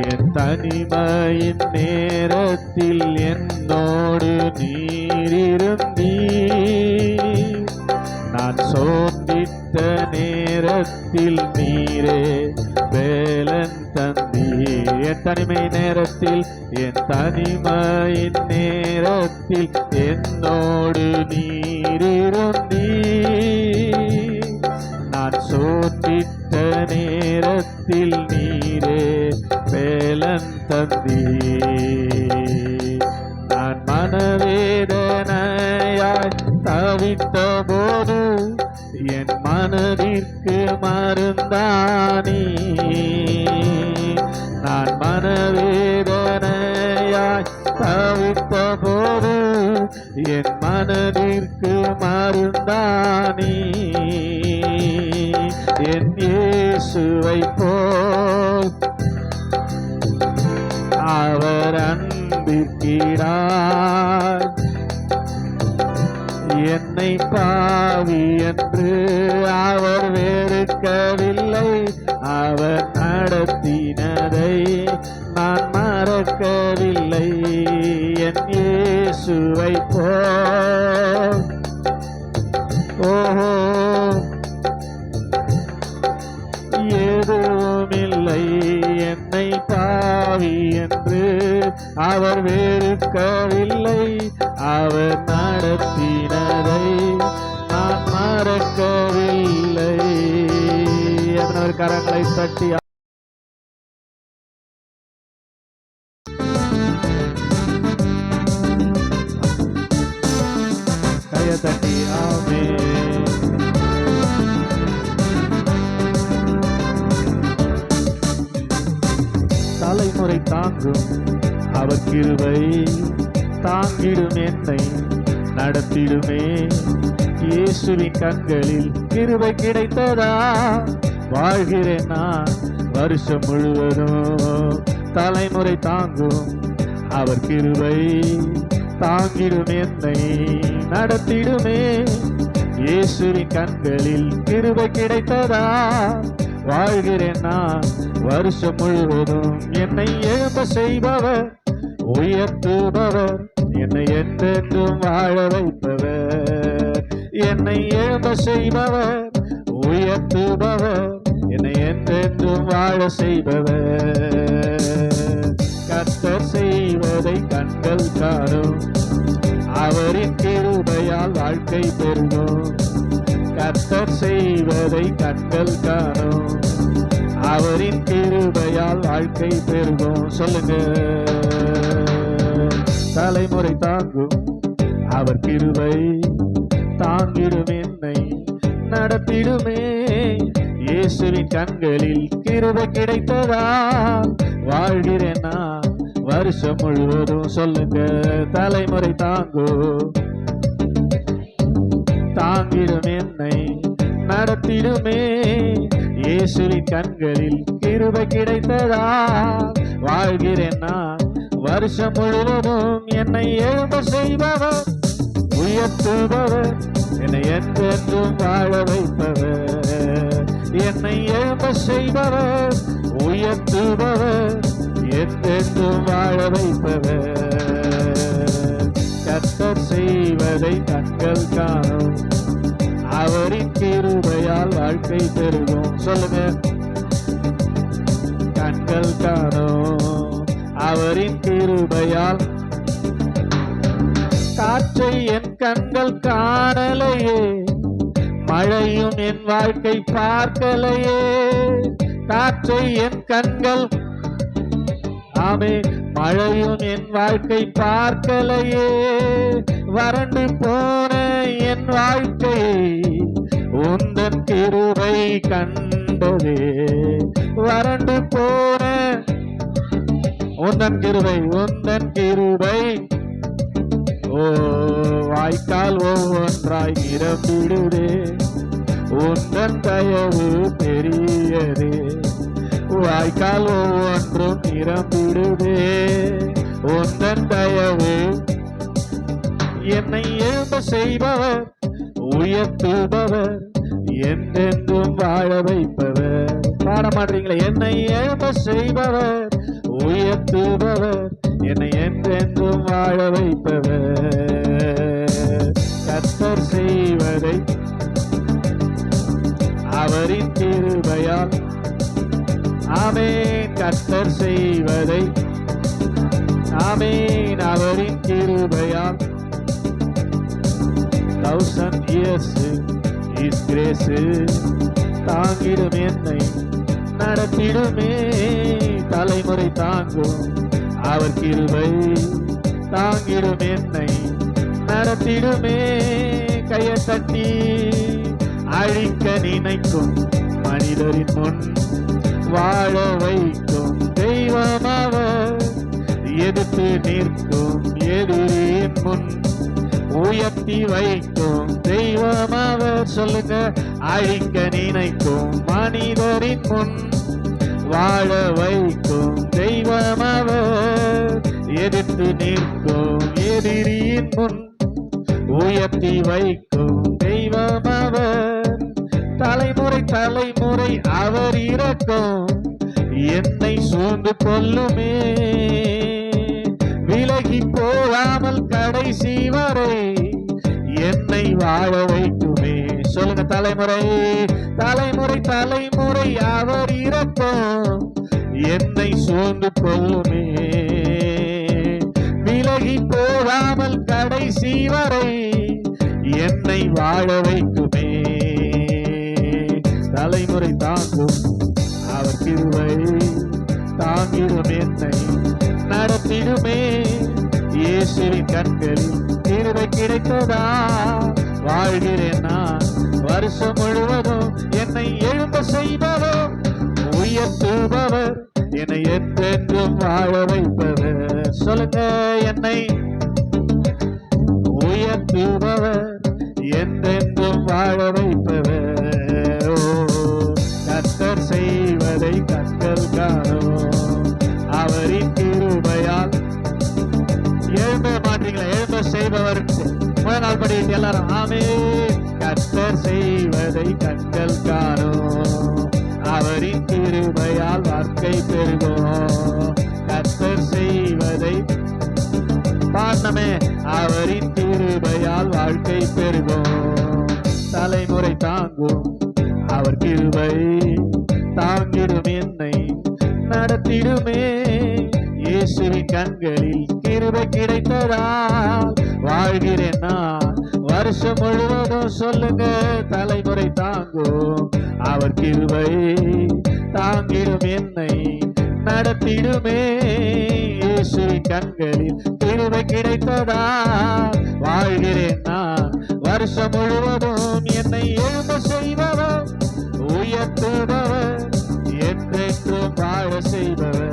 என் தனிமையின் நேரத்தில் என்னோடு நீரிருந்தீர். நான் சோர்ந்திட்ட நேரத்தில் நீரே வேலன் தந்தீர். என் தனிமை நேரத்தில் என் தனிமையின் நேரத்தில் என்னோடு நீரிருந்தீர். நான் சோர்ந்திட்ட நேரத்தில் நீரே வேலன் தந்தீர். நான் மனவேதனையாய் தவித்த போது என் மனதிற்கு மருந்தானி. நான் மனவேதனையாய் தவித்த போது என் மனதிற்கு மருந்தானி. என் இயேசுவை போல் அவர் அன்பிற்கிறார். என்னை பாவி என்று அவர் வெறுக்கவில்லை. அவர் நடத்தினதை நான் மறக்கவில்லை. என் இயேசுவை போல் ஓஹோ எதுவுமில்லை. என்னை பாவி என்று அவர் வெறுக்கவில்லை. அவர் நடத்தினதை நான் மறக்கவில்லை. அதனால் கரங்களை தட்டி கையை தட்டி ஆமென். தலைமுறை தாங்கும் அவர் கிருபை தாங்கிடும் என்னை நடத்திடுமே. இயேசுவின் கண்களில் கிருபை கிடைத்ததா வாழ்கிறேன் நான் வருஷம் முழுவதும். தலைமுறை தாங்கும் அவர் கிருபை தாங்கிடும் என்னை நடத்திடுமே. இயேசுவின் கண்களில் கிருபை கிடைத்ததா வாழ்கிறேன் நான் வருஷம் முழுவதும். என்னை எழும்ப செய்பவர் உயர்த்துபவர் என்னை என்றென்றும் வாழ வைப்பவர். என்னை எழும்ப செய்பவர் உயர்த்துபவர் என்னை என்றென்றும் வாழ செய்பவர். கர்த்தர் செய்வதை கண்கள் காணும். அவரின் கிருபையால் வாழ்க்கை பெறும். கர்த்தர் செய்வதை கண்கள் காணும். அவரின் கிருபையால் வாழ்க்கை பெறும். சொல்லுங்க. தலைமுறை தாங்கும் அவர் கிருபை தாங்கிடும் என்னை நடத்திடுமே. இயேசுவின் கண்களில் கிருபை கிடைத்ததா வாழ்கிறேன் நான் வருஷம் முழுவதும். சொல்லுங்க. தலைமுறை தாங்கும் தாங்கிடும் என்னை நடத்திடுமே. இயேசுவின் கண்களில் கிருபை கிடைத்ததா வாழ்கிறேன் நான் வருஷம் முழுவதும். என்னை எழும்ப செய்பவர் உயர்த்துபவர் என்னை என்றென்றும் வாழ வைப்பவர். என்னை எழும்ப செய்பவர் உயர்த்துபவர் என்றென்றும் வாழ வைப்பவர். கர்த்தர் செய்வதை கண்கள் காணும். அவரின் கிருபையால் வாழ்க்கை பெறுவோம். சொல்லுங்க. கண்கள் காணும் அவரின் கிருபையால். காற்றை என் கண்கள் காணலையே, மழையும் என் வாழ்க்கை பார்க்கலையே. காற்றை என் கண்கள் ஆமே மழையும் என் வாழ்க்கை பார்க்கலையே. வறண்டு போன என் வாழ்க்கையை உந்தன் கிருபை கண்டதே. வறண்டு போன உந்தன் கிருபை ஓ வாய்க்கால் ஒவ்வொன்றாய் நிரம்பிடுதே. உந்தன் தயவு பெரியதே. வாய்க்கால் ஒவ்வொன்றும் நிரம்பிடுதே. உந்தன் தயவு என்னை எழும்ப செய்பவர், உயர்த்துபவர், என்றென்றும் வாழ வைப்பவர். பாட மாட்டீங்களா? என்னை எழும்ப செய்பவர், உயர்த்துபவர், என்னை என்றென்றும் வாழ வைப்பவர். கர்த்தர் செய்வதை அவரின் கிருபையால், ஆமென். கர்த்தர் செய்வதை, ஆமென், அவரின் கிருபையால். 1000 years His grace தாங்கிடும், என்னை நடத்திடுமே. தலைமுறை தாங்கும் அவர் கிருபை தாங்கிடும், என்னை நடத்திடுமே. கையை தட்டி அழிக்க நினைக்கும் மனிதரின் முன் வாழ வைக்கும் தெய்வம் அவர். எதிர்த்து நிற்கும் எதிரியின் முன் உயர்த்தி வைக்கும் தெய்வம் அவர். சொல்லுங்க, அழிக்க நினைக்கும் மனிதரின் முன் வாழ வைக்கும் தெய்வம் அவர். எதிர்த்து நிற்கும் எதிரியின் முன் உயர்த்தி வைக்கும் தெய்வம் அவர். தலைமுறை தலைமுறை அவர் இரக்கம் என்னை சூழ்ந்து கொள்ளுமே. விலகி போகாமல் கடைசி வரை என்னை வாழ வைக்குமே. சொல்லுங்க, தலைமுறை தலைமுறை தலைமுறை அவர் இரக்கம் என்னை சூழ்ந்து கொள்ளுமே. விலகி போகாமல் கடைசி வரை என்னை வாழ வைக்குமே. தலைமுறை தாங்கும் அவர் கிருபை தாங்கிடும், என்னை நடத்திடுமே. இயேசுவின் கண்களில் கிருபை கிடைத்ததா வாழ்கிறேன் நான் வருஷம் முழுவதும். என்னை எழும்ப செய்பவர், உயர்த்துபவர், என்னை என்றென்றும் வாழ வைப்பவர். சொல்லுங்க, என்னை உயர்த்துபவர், என்றென்றும் வாழ வைப்பவர். கர்த்தர் செய்வதை கர்த்தர் காணும், அவரின் கிருபையால். எழும்ப மாட்டீங்களா? எழும்ப செய்பவர். முதல் நாள் படிட்டு எல்லாரும் ஆமென். கர்த்தர் செய்வதை கண்கள் காணும், அவரின் கிருபையால் வாழ்க்கை பெருகும். கர்த்தர் செய்வதை பாடமே, அவரின் கிருபையால் வாழ்க்கை பெருகும். தலைமுறை தாங்கும் அவர் கிருபை தாங்கிடும், என்னை நடத்திடுமே. இயேசுவின் கண்களில் கிருபை கிடைத்ததால் வாழ்கிறேன் நான் வருஷம் முழுவதும். சொல்லுங்க, தலைமுறை தாங்கும் அவர் கிருபை தாங்கிடும், என்னை நடத்திடுமே. இயேசுவின் கண்களில் கிருபை கிடைத்ததால் வாழ்கிறேன் நான் வருஷம் முழுவதும். என்னை எழும்ப செய்பவர், உயர்த்துபவர், என்றென்றும் வாழ செய்பவர்.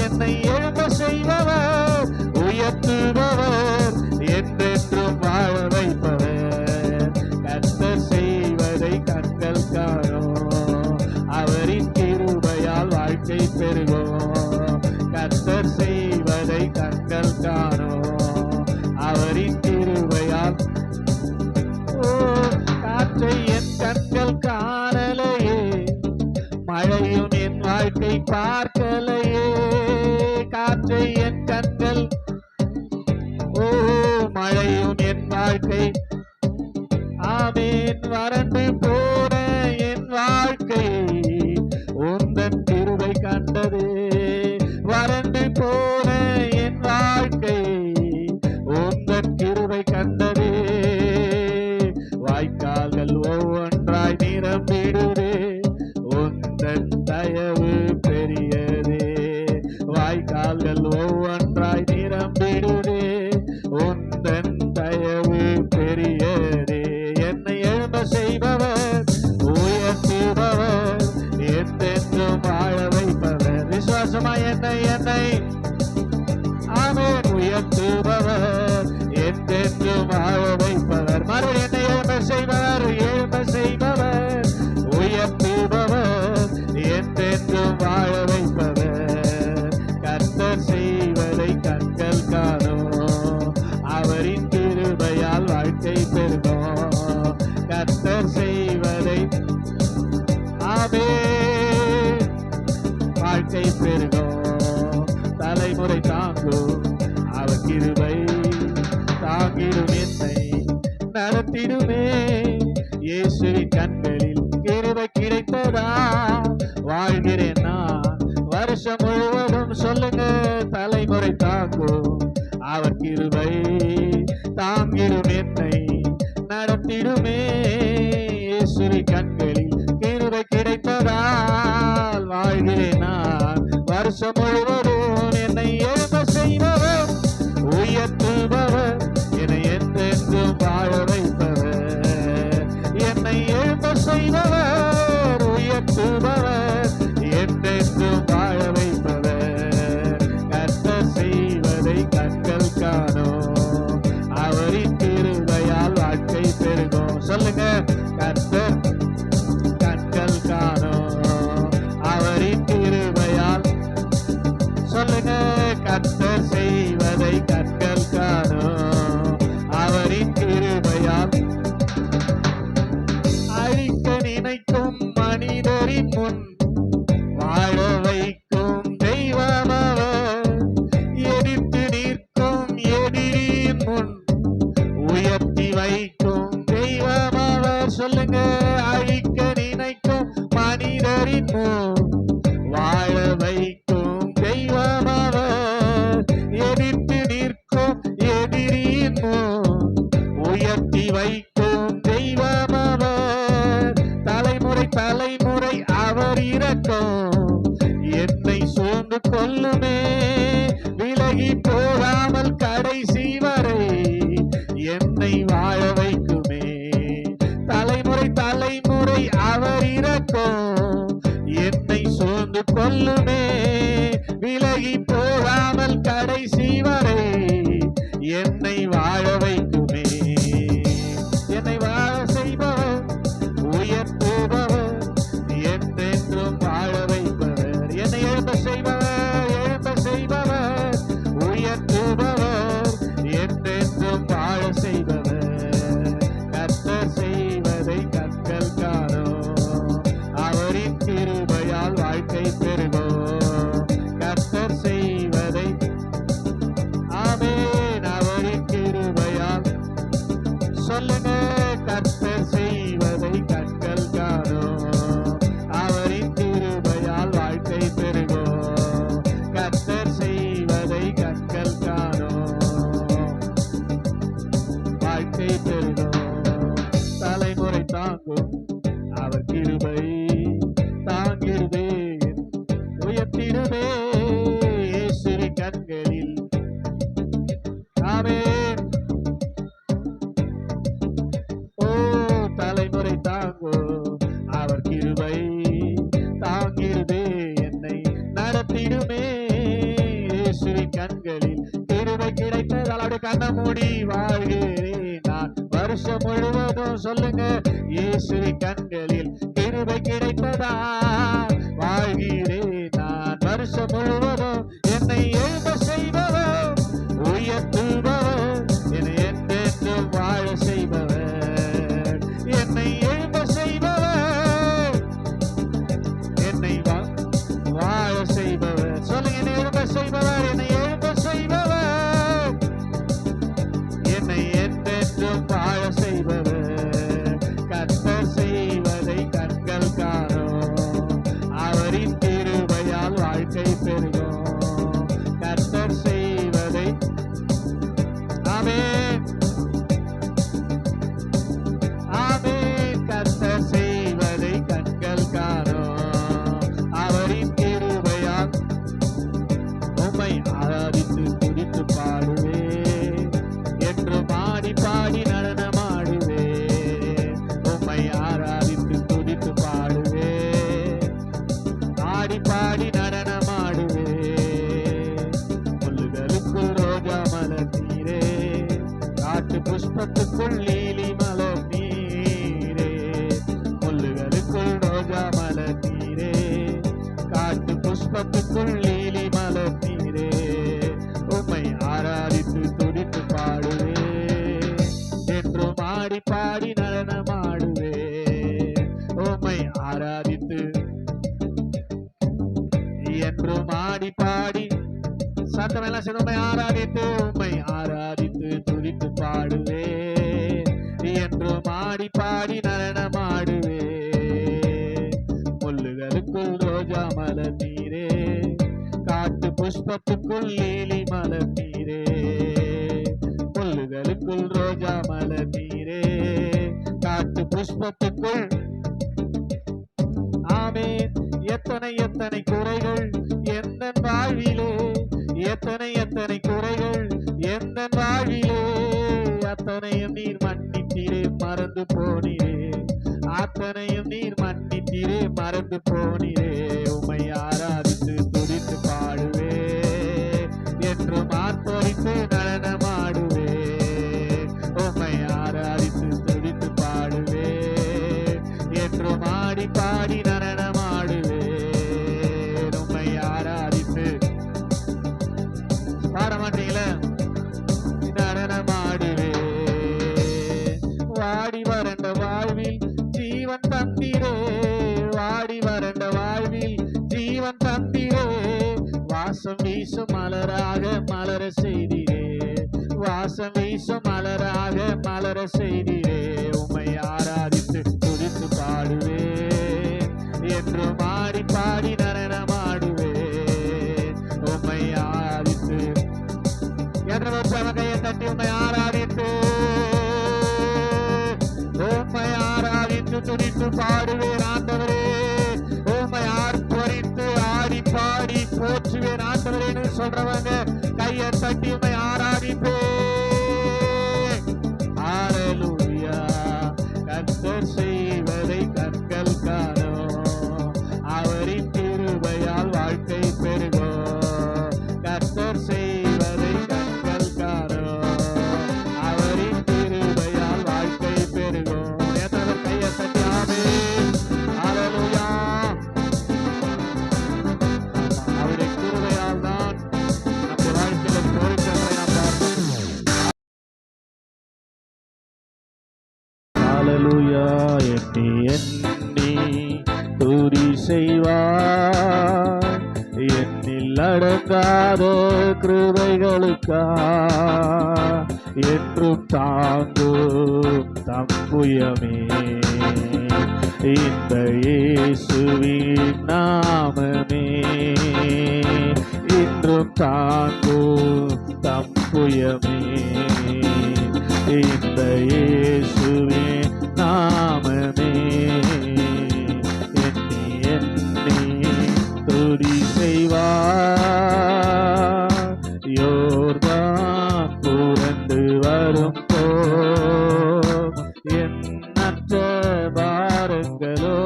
என்னை எழும்ப செய்பவர், உயர்த்துபவர், என்றென்றும் வாழ வைப்பவர். கர்த்தர் செய்வதை கண்கள் காணும், அவரின் கிருபையால் வாழ்க்கை பெருகும். கர்த்தர் செய்வதை கண்கள் காணும், அவரின் கிருபையால். காற்றை என் கண்கள் காணலையே, மழையும் என் வாழ்க்கை பார்க்கலையே. காற்றை என் கண்கள், மழையும் என் வாழ்க்கை, ஆமென். வறண்டு போன என் வாழ்க்கை உந்தன் கிருபை கண்டதே. வறண்டு போன என் வாழ்க்கை உந்தன் கிருபை கண்டதே. வாய்க்கால்கள் ஒவ்வொன்றாய் நிரம்பிடுதே, உந்தன் தயவு பெரியதே. வாய்க்கால்கள் ஒவ்வொன்றாய் நிரம்பிடுதே, உந்தன் தயவு பெரியதே. என்னை எழும்ப செய்பவர், உயர்த்துபவர், என்றென்றும் வாழ வைப்பவர். விசுவாசமா என்னை ஆமென். உயர்த்துபவர், என்றென்றும் வாழ வைப்பவர். மறுபடியும் என்னை எழும்ப செய்பவர், எழும்ப செய்பவர், உயர்த்துபவர், என்றென்றும் வாழ வைப்பவர். கர்த்தர் செய்வதை கண்கள் காணும், அவரின் வாழ்க்கை பெருகும். தலைமுறை தாங்கும் அவர் கிருபை தாங்கிடும் என்னை நடத்திடுமே. இயேசுவின் கண்களில் கிருபை கிடைத்ததா வாழ்கிறேன் நான் வருஷம் முழுவதும். சொல்லுங்க, தலைமுறை தாங்கும் அவர் கிருபை தாங்கிடும் என்னை நடத்திடுமே. இயேசுவின் கண்களில் கிருபை கிடைத்ததால் வாழ்கிறேன் நான் வருஷம் முழுவதும். என்னை எழும்ப செய்பவர் உயர்த்துபவர் என்னை என்றென்றும் வாழ வைப்பவர். என்னை எழும்ப செய்பவர் உயர்த்துபவர் என்றென்றும் வாழ வைப்பவர். கர்த்தர் செய்வதை கண்கள் காணோம் அவரின் கிருபையால் வாழ்க்கை பெருகும். சொல்லுங்க, கர்த்தர் கண்கள் காணோம் அவரின் கிருபையால். சொல்லுங்க, கர்த்தர் செய்வதை கண்கள் காணோம் அவரின் கிருபையால். அழிக்க நினைக்கும் மனிதரின் முன் வாழ வைக்கும் தெய்வம் அவர். எதிர்த்து நிற்கும் எதிரியின் முன் உயர்த்தி வைக்கும் தெய்வம் அவர். சொல்லுங்க, அழிக்க நினைக்கும் மனிதரின் முன் வாழ வைக்கும் தெய்வம் அவர். எதிர்த்து நிற்கும் எதிரியின் முன் உயர்த்தி வைக்கும் தெய்வம் அவர். தலைமுறை தலைமுறை அவர் இரக்கம் என்னை சூழ்ந்து கொள்ளுமே. விலகி போகாமல் கடைசி வரை என்னை வாழ வைக்குமே. தலைமுறை தலைமுறை அவர் இரக்கம் என்னை சூழ்ந்து கொள்ளுமே. விலகி போகாமல் கடைசி வரை என்னை வாழ வைக்குமே. என்னை வாழ செய்பவர் உயர்த்துபவர் என்றென்றும் வாழ வைப்பவர். என்னை எழும்ப செய்பவர் எழும்ப செய்பவர் உயர்த்துபவர் என்றென்றும் வாழ செய்பவர். கர்த்தர் செய்வதை கண்கள் காணோம் அவரின் கிருபையால் வாழ்க்கை பெருகும். கர்த்தர் செய்வதை ஆமென் அவரின் கிருபையால். சொல்லுங்க, கர்த்தர் செய்வதை கண்கள் காணோம் அவரின் கிருபையால் வாழ்க்கை பெருகும். கர்த்தர் செய்வதை கண்கள் காணோம் வாழ்க்கை பெருகும். தலைமுறை தாங்கும் அவர் கிருபை தாங்கிடுமே உயர்த்திடுமே. இயேசுவின் கண்களில் ஆமென். ஓ, தலைமுறை தாங்கும் அவர் கிருபை தாங்கிடுமே என்னை நடத்திடுமே. இயேசுவின் கண்களில் கிருபை கிடைத்ததால் அவருடைய கண்ணை மூடி வாழ்கிறேன் நான் வருஷம் முழுவதும். சொல்லுங்க, இயேசுவின் கண்களில் கிருபை கிடைத்ததால் வாழ்கிறேன் நான் வருஷம் முழுவதும். என்னை எழும்ப செய்பவர் உயர்த்துபவர் என்னை என்றென்றும் வாழ செய்பவர். என்னை எழும்ப செய்பவர் என்னை வாழ செய்பவர். சொல்லுங்க, என்னை எழும்ப செய்பவர் என்னை எழும்ப செய்பவர் என்னை என்றென்றும் வாழ செய்பவர். கர்த்தர் செய்வதை கண்கள் காணோம் அவரின் கிருபையால் வாழ்க்கை பெருகும். கர்த்தர் செய்வதை ஆமென் ஆமென். கர்த்தர் செய்வதை கண்கள் காணோம் அவரின் கிருபையால். உம்மை ஆராதித்து துதித்து பாடுவே என்று பாடி பாடி நடனமாடுவே. உம்மை ஆராதித்து துதித்து பாடுவே ஆடி பாடி நடனமாடுவே. முள்ளுகளுக்குள் ரோஜா மலர் நீரே காட்டு புஷ்பத்துக்குள் லீலி மலர் நீரே. முள்ளுகளுக்குள் ரோஜா மலர் நீரே காட்டு புஷ்பத்துக்குள் லீலி மலர் நீரே. உம்மை ஆராதித்து துதித்து பாடுவே என்று மாடி பாடி நடனமாடுவே. உம்மை ஆராதித்து என்றும் ஆடி பாடி சத்தம் எல்லாம் சேர்ந்து உம்மை ஆராதித்து துதித்து பாடுவே, என்றும் ஆடி பாடி நடனமாடுவே. முள்ளுகளுக்குள் ரோஜா மலர் நீரே, காட்டு புஷ்பத்துக்குள் லீலி மலர் நீரே. முள்ளுகளுக்குள் ரோஜா மலர் நீரே, காட்டு புஷ்பத்துக்குள். ஆமென். எத்தனை எத்தனை குறைகள் எந்த வாழ்விலே, எத்தனை எத்தனை குறைகள் எந்த வாழ்விலே, அத்தனையும் நீர் மன்னித்தீரே மறந்து போனீரே, அத்தனையும் நீர் மன்னித்தீரே மறந்து போனீரே. உம்மை ஆராதித்து துதித்து பாடுவே, என்றும் ஆர்ப்பரித்து நடனமாடுவே. உம்மை ஆராதித்து துதித்து பாடுவே, என்றும் ஆடி பாடி நடனமாடுவே. உம்மை ஆராதித்து பாட மாட்டீங்களே, நடனமாடுவே. வாடி வறண்ட வாழ்வில் ஜீவன் தந்தீரே, வாடி வறண்ட வாழ்வில் ஜீவன் தந்தீரே. வாசம் வீசும் மலராக மலர செய்தீரே, வாசம் வீசும் மலராக மலர செய்தீரே. உம்மை ஆராதித்து துதித்து பாடுவே, என்றும் ஆடி பாடி நடனமாடுவே. உம்மை ஆராதித்து கையை தட்டி உம்மை ஆராதித்து, உம்மை ஆராதித்து துதித்து பாடுவேன் ஆண்டவரே. உம்மை ஆர்ப்பரித்து ஆடி பாடி போற்றுவேன் ஆண்டவரேன்னு சொல்றவங்க கையை தட்டி உம்மை ஆராதிப்பே. ஹல்லேலூயா. கர்த்தர் செய்வதை கண்கள் காணோம், அவரின் கிருபையால் வாழ்க்கை பெருகும். கர்த்தர் செய்வதை கண்கள் காணோம், அவரின் கிருபையால் வாழ்க்கை பெருகும். எத்தனை கையை தட்டி ஆமென். ஹல்லேலூயா. அவருடைய கிருபையால் தான் நம்ம வாழ்க்கையில தோல்விகளை நாம் பார்க்கிறோம். ஹல்லேலூயா. எண்ணி எண்ணி துதி செய்வார், எண்ணில் அடங்காத கிருபைகளுக்கா என்றும் தாங்கும் தம்புயமே. இந்த இயேசுவின் நாமமே இன்றும் தாங்கும் தம்புயமே. இந்த இயேசுவின் நாமமே எண்ணி எண்ணி துதி செய்வார். யோர்தான் புரண்டு வரும் போர் எண்ணற்ற பாரங்களோ,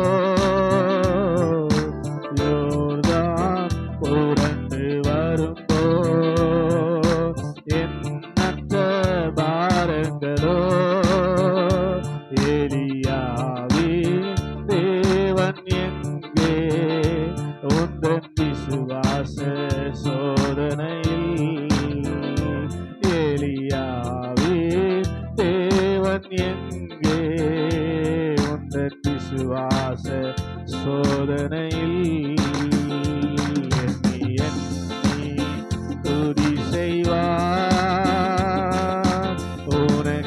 யோர்தான் புரண்டு வரும் போர் எண்ணற்ற பாரங்களோ. எலியாவின் தேவன் எங்கே, உந்தன் விசுவாச சோதனையில். எலியாவின் தேவன் எங்கே, உந்தன் விசுவாச சோதனையில். எண்ணி எண்ணி துதி செய்வார், உனக்கெதிராகவே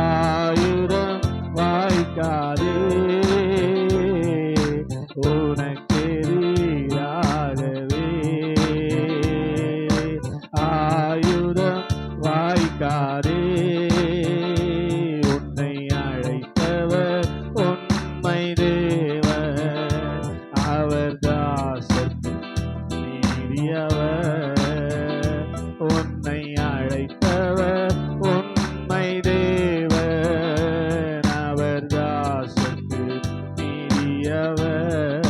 ஆயுதம் வாய்க்காதே. உனக்கெதிராகவே ஆயுதம் வாய்க்காதே. உன்னை அழைத்தவர் உண்மை தேவர், அவர் தாசர்க்கு நீதியவர். உன்னை அழைத்தவர் உண்மை தேவர், அவர் தாசர்க்கு நீதியவர்.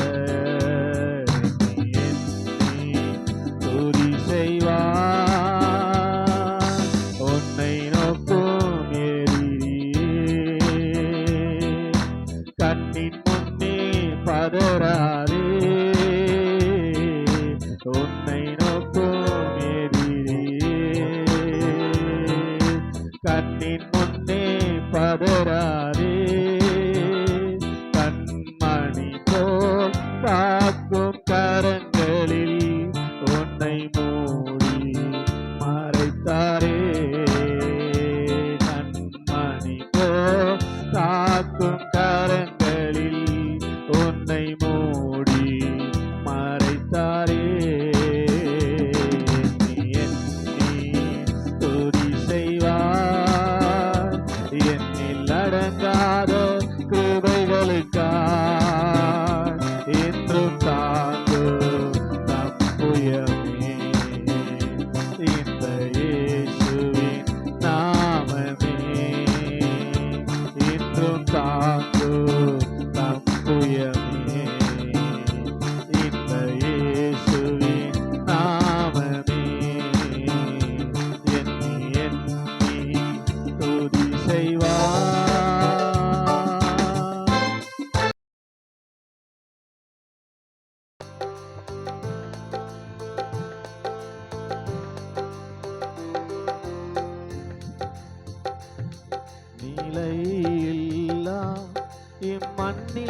எண்ணி துதி செய்வார், உன்னை நோக்கும் எதிரியே. கண்ணின் முன்னே பதறாதே, உன்னை நோக்கும் எதிரியே. கண்ணின் முன்னே பதறாதே, கண்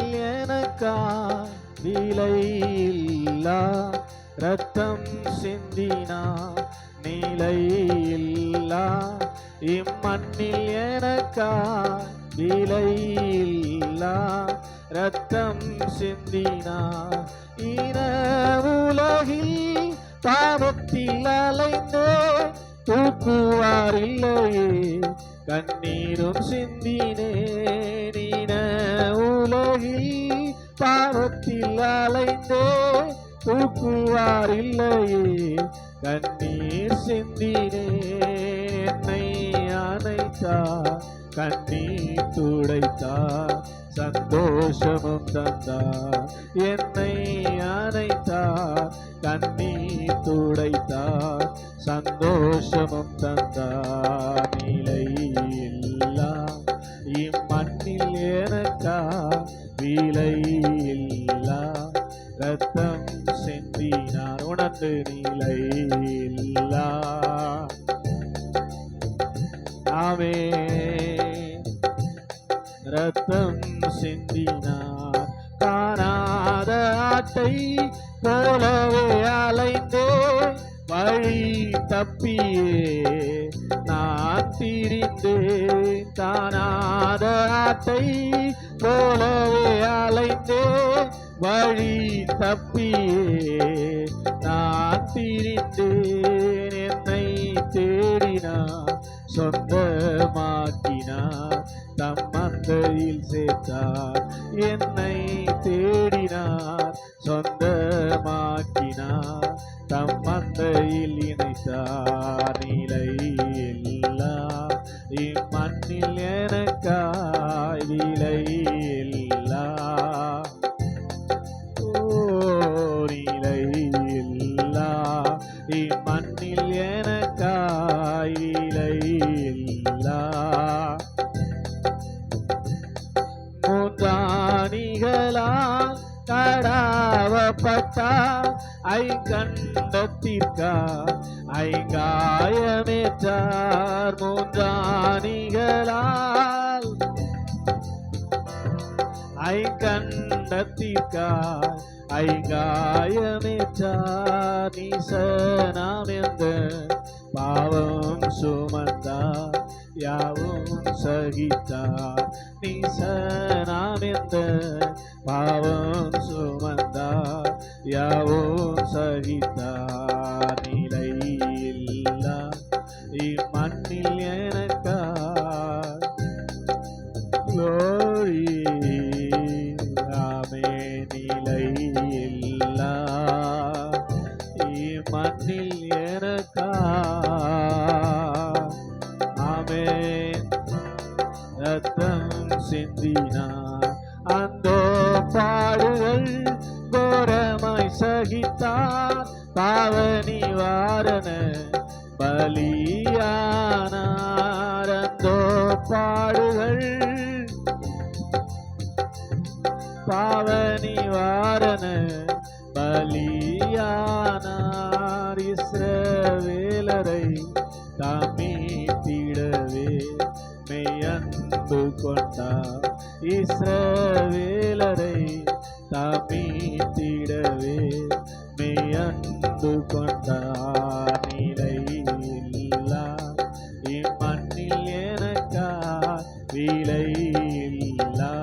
இம்மண்ணில் எனக்கா விலையில்லா ரத்தம் சிந்தினார். நிலையில்லா இம்மண்ணில் எனக்கா விலையில்லா ரத்தம் சிந்தினார். இன உலகில் பாவத்தில் அலைந்தே தூக்குவார் இல்லையே, கண்ணீரும் சிந்தினேன். இன உலகில் பாவத்தில் அலைந்தே தூக்குவார் இல்லையே, கண்ணீர் சிந்தினேன். என்னை அணைத்தார், கண்ணீர் துடைத்தார், சந்தோஷமும் தந்தார். என்னை அணைத்தார், கண்ணீர் துடைத்தார், சந்தோஷமும் தந்தார். நிலையில்லா இம்மண்ணில் எனக்கா விலையில்லா ரத்தம் சிந்தினார். உணர்ந்து நிலையில்லா. ஆமென். ரத்தம் சிந்தினார். காணாத ஆட்டை போலவே அலைந்தே வழி தப்பியே நான் திரிந்தேன். காணாத ஆட்டை போலவே அலைந்தே வழி தப்பியே நான் திரிந்தேன். என்னை தேடினார், சொந்தமாக்கினார், தம் மந்தையில் சேர்த்தார். என்னை தேடினார், சொந்தமாக்கினார், தம் மந்தையில் இணைத்தார். நிலையில்லா இம்மண்ணில் எனக்காய் விலையில்லா. நிலையில்லா இம்மண்ணில் எனக்காய் விலையில்லா. மூன்றாணிகளால் கடாவப்பட்டார், ஐங்கண்டத்திற்கா ஐங்காயமேற்றார். மூன்றாணிகளால் ஐங்கண்டத்திற்கா ஐங்காயமேற்றார். நீசனாமெந்த பாவம் சுமந்தார், யாவும் சகித்தார். நீசனாமெந்த பாவம் சுமந்தார், யாவும் சகித்தார். நிலையில்லா இம்மண்ணில் எனக்கா glory. ஆமென். நிலையில்லா இம்மண்ணில் எனக்கா. ஆமென். ரத்தம் சிந்தினார். அந்தோ பாடுகள் கோரமாய் சகித்தார், பாவ நிவாரண பலியானார். அந்தோ பாடுகள் பாவ நிவாரண பலியானார். இஸ்ரவேலரை தாமீட்டிடவே மெய்யன்பு கொண்டார். இஸ்ரவேலரை தாமீட்டிடவே மெய்யன்பு கொண்டார். நிலையில்லா இம்மண்ணில் எனக்கா விலையில்லா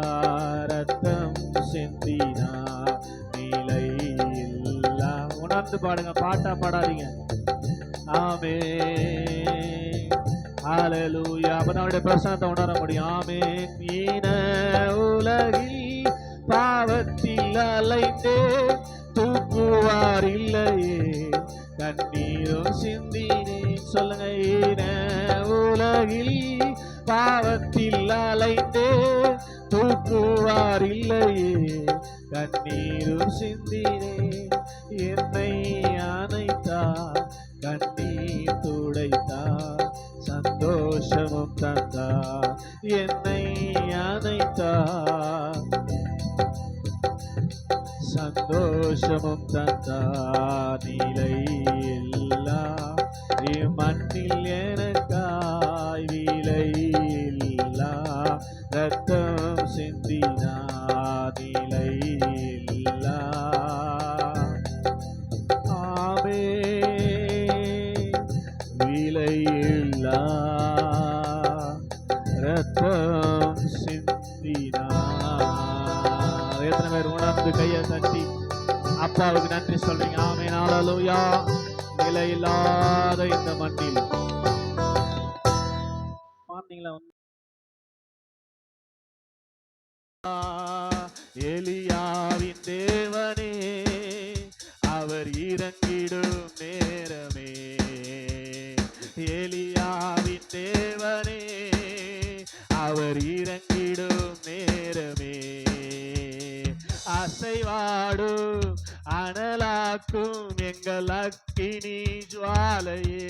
ரத்தம் சிந்தினார். நிலையில்லா. உணர்ந்து பாடுங்க, பாட்டா பாடாதீங்க. ஆமென். ஹல்லேலூயா. அப்பதான் அவருடைய பிரசன்னத்தை உணர முடியும். ஆமென். ஈன உலகில் பாவத்தில் அலைந்தே தூக்குவார் இல்லையே, கண்ணீரும் சிந்தினேன். சொல்லுங்க. ஈன உலகில் பாவத்தில் அலைந்தே தூக்குவார் இல்லையே, கண்ணீரும் சிந்தினேன். என்னை அணைத்தார், கண்ணீர் துடைத்தார், சந்தோஷமும் தந்தார். என்னை அணைத்தார், சந்தோஷமும் தந்தார். நிலையில்லா இம்மண்ணில் எனக்காய் விலையில்லா ரத்தம் சிந்தினார். எத்தனை பேர் உணர்ந்து கையை தட்டி அப்பாவுக்கு நன்றி சொல்றீங்க? ஆமென். ஹல்லேலூயா. நிலையில்லாத இந்த மண்ணில் பாத்தீங்களா, எலியாவின் தேவனே அவர் இறங்கிடும் நேரமே, எலியாவின் தேவனே அவர் இறங்கிடும் நேரமே, அசைவாடும் அனலாக்கும் எங்கள் அக்கினி ஜுவாலையே,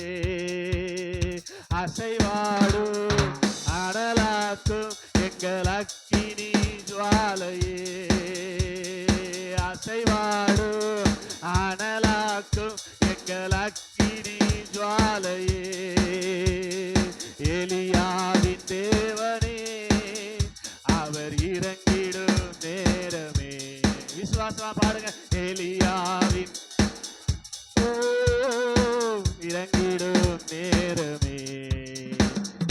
அசைவாடும் அனலாக்கும் எங்கள் அக்கினி ஜுவாலையே, அசைவாடும் அனலாக்கும் எங்கள் அக்கினி ஜுவாலையே, எலியாவின் தேவனே அவர் இறங்கிடும் நேரமே. விசுவாசமா பாடுங்க. எலியாவின் இறங்கிடும் நேரமே,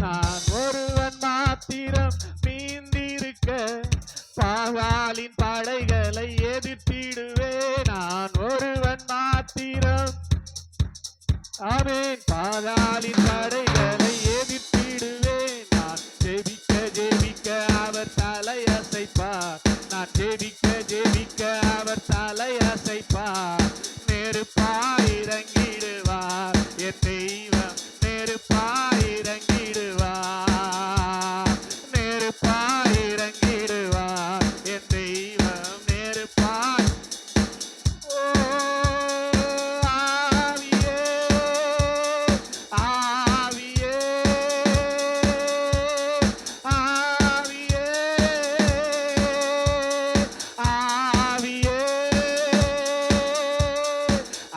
நான் ஒருவன் மாத்திரம் மீந்திருக்க பாகாலின் படைகளை எதிர்த்திடுவே, நான் ஒருவன் மாத்திரம் ஆமென் பாகாலின் படைகளை எதிர்த்திடுவேன், நான் ஜெபிக்க ஜெபிக்க அவர் தலை அசைப்பார், நான் ஜெபிக்க ஜெபிக்க அவர் தலை அசைப்பார், நெருப்பாய் இறங்கிடுவார் என் தெய்வம், நெருப்பாய் இறங்கிடுவார், நெருப்பாய் இறங்கிடுவார் என் தெய்வம், நெருப்பாய். ஓ ஆவியே ஆவியே ஆவியே ஆவியே,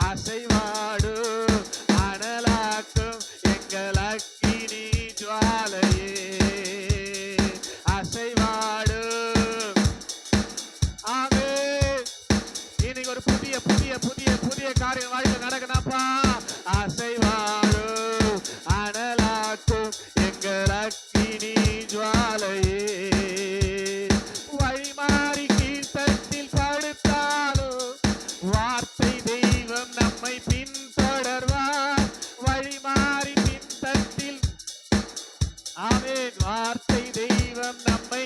அசைவாடும் அனலாக்கும் எங்கள் அக்கினி ஜுவாலையே, அசைவாடும். ஆமென். இன்னைக்கு ஒரு புதிய புதிய புதிய புதிய காரியம் வாழ்க்கை நடக்கணப்பா. அசைவாடும் அனலாக்கும் எங்கள் அக்கினி ஜுவாலையே, வழிமாறி கீழ்த்தட்டில் படுத்தாலும் வார்த்தை தெய்வம் நம்மை பின்தொடர்வார், வழிமாறி பின்தட்டில் ஆமென் வார்த்தை தெய்வம் நம்மை,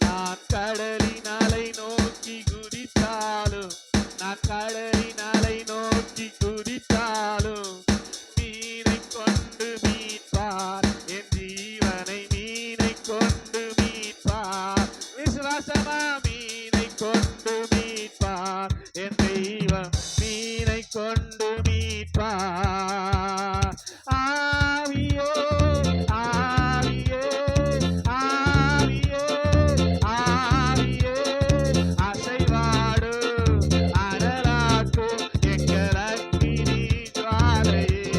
நான் கடலின் அலை நோக்கி குதித்தாலும், நான் கடலின் அலை நோக்கி குதித்தாலும் மீனை கொண்டு மீட்பார் என் ஜீவனை, மீனை கொண்டு மீட்பார். விசுவாசமா மீனை கொண்டு மீட்பார் என் தெய்வம், மீனை கொண்டு மீட்பார். ஆவியே ஆவியே ஆவியே ஆவியே, அசைவாடும் அனலாக்கும் எங்கள் அக்கினி ஜுவாலையே,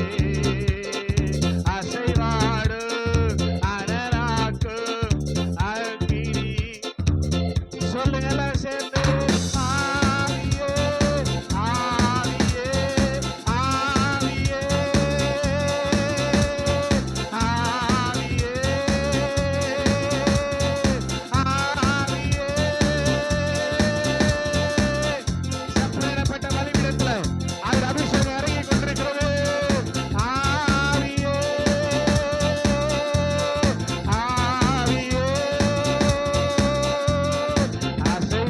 அசைவாடும் அனலாக்கும் அக்கினி. சொல்லுங்க எல்லாம் சேர்ந்து. ஆவியே ஆவியே ஆவியே ஆவியே ஆவியே, சம்பளப்பட்ட பலிபீடத்துல அவர் அபிஷேகம் இறங்கி கொண்டிருக்கிறது. ஆவியே ஆவியே அசைவாடும்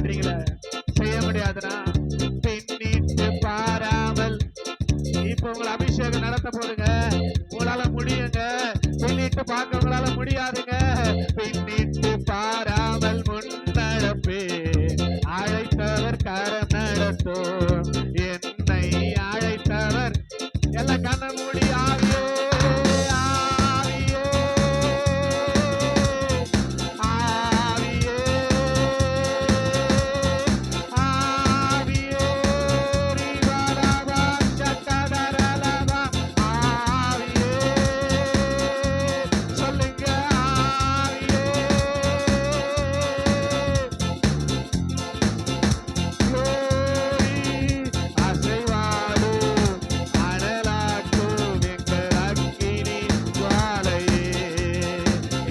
மாட்டீங்களே, செய்ய முடியாதுன்னா பின்னிட்டு பாராமல். இப்ப உங்களை அபிஷேகம் நடத்த போதுங்க, உங்களால முடியுங்க. பின்னிட்டு பார்க்க உங்களால முடியாதுங்க. பின்னிட்டு பாராமல் முன்னடப்பே, அழைத்தவர் கரம் நடத்தும். என்னை அழைத்தவர். எல்லாம் கண்ண மூடி ஆவியே ஆவியே ஆவியே ஆவியே ரிவலவா சக்கதரலவா ஆவியே. சொல்லுங்க ஆவியே. அசைவாடு அனலாக்கும் எங்கள் அக்கினி ஜுவாலையே.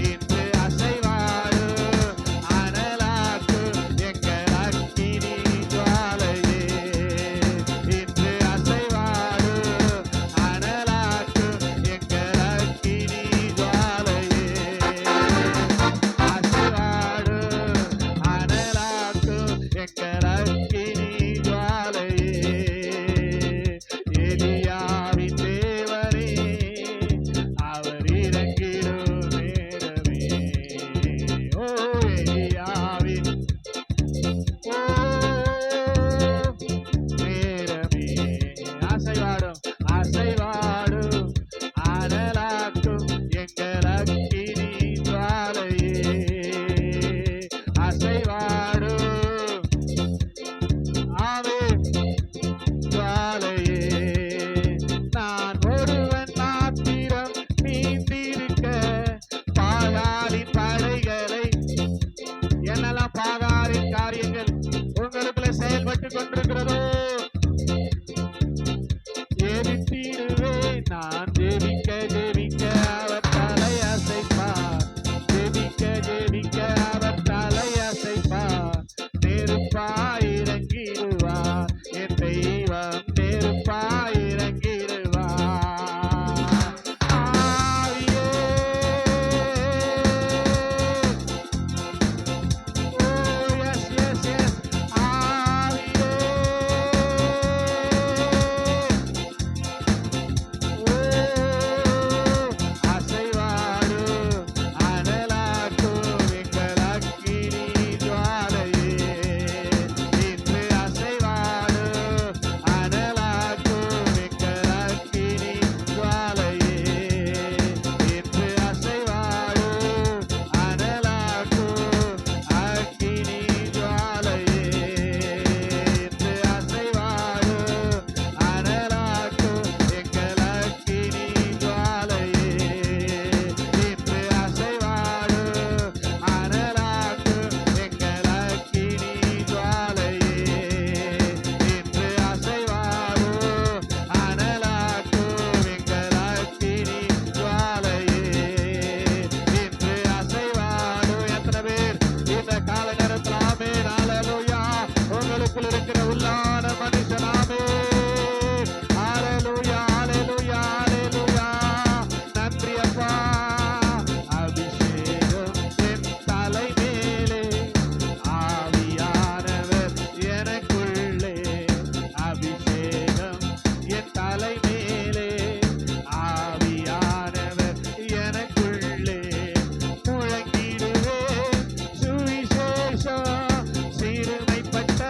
இன்று அசைவாடு அனலாக்கும் எங்கள் அக்கினி ஜுவாலையே. இன்று அசைவாடு அனலாக்கும் எங்கள் அக்கினி ஜுவாலையே. அசைவாடு அனலாக்கும் எங்கள் அக்கினி ஜுவாலையே. எலியாவின் தேவனே, அவர் இறங்கிடும் நேரமே. ஓ எலியாவின் ஓ நேரமே. அசைவாடும் அசைவாடும் அனலாக்கும் எங்கள் அக்கினி ஜுவாலையே. அசைவாடும் ஆவே ஜுவாலையே. நான் ஒருவன் மாத்திரம் நீந்திருக்க, பாகாலின் படைகளை. என்னெல்லாம் பாகாலின் காரியங்கள் உங்களுக்குள்ள செயல்பட்டு கொண்டிருக்கிறதோ எரித்திடுவேன். நான் ஜெபிக்க ஜெபிக்க அவர் தலை அசைப்பார். ஜெபிக்க ஜெபிக்க அவர் தலை அசைப்பார். நெருப்பாய் இறங்கிடுவார் என் தெய்வம், நெருப்பாய் இறங்கிடுவார். ஆவியே ஓ எஸ் எஸ் எஸ் ஆவியே ஓ அசைவாடு அனலாக்கும் எங்கள் அக்கினி ஜுவாலையே. இன்று அசைவாடு அனலாக்கும் எங்கள் அக்கினி ஜுவாலையே. இன்று அசைவாடு அனலாக்கும் அக்கினி ஜுவாலையே. இன்று அசைவாடு அனலாக்கும் எங்கள் அக்கினி ஜுவாலையே. இன்று அசைவாடு அனலாக்கும் எங்கள் அக்கினி ஜுவாலையே. இன்று அசைவாடு அனலாக்கும் எங்கள் அக்கினி ஜுவாலையே. இன்று அசைவாடு. எத்தனை பேர் இந்த கால நேரத்தில் ஆமென் ஹல்லேலூயா உங்களுக்குள் இருக்கிற உள்ளான மனுஷன் ஆமென் ஹல்லேலூயா ஹல்லேலூயா ஹல்லேலூயா. நன்றி அப்பா. அபிஷேகம் என் தலை மேலே, ஆவியானவர் எனக்குள்ளே. அபிஷேகம் என் தலை மேலே, ஆவியானவர் எனக்குள்ளே. முழங்கிடுவேன் சுவிசேஷம் சிறுமைப்பட்ட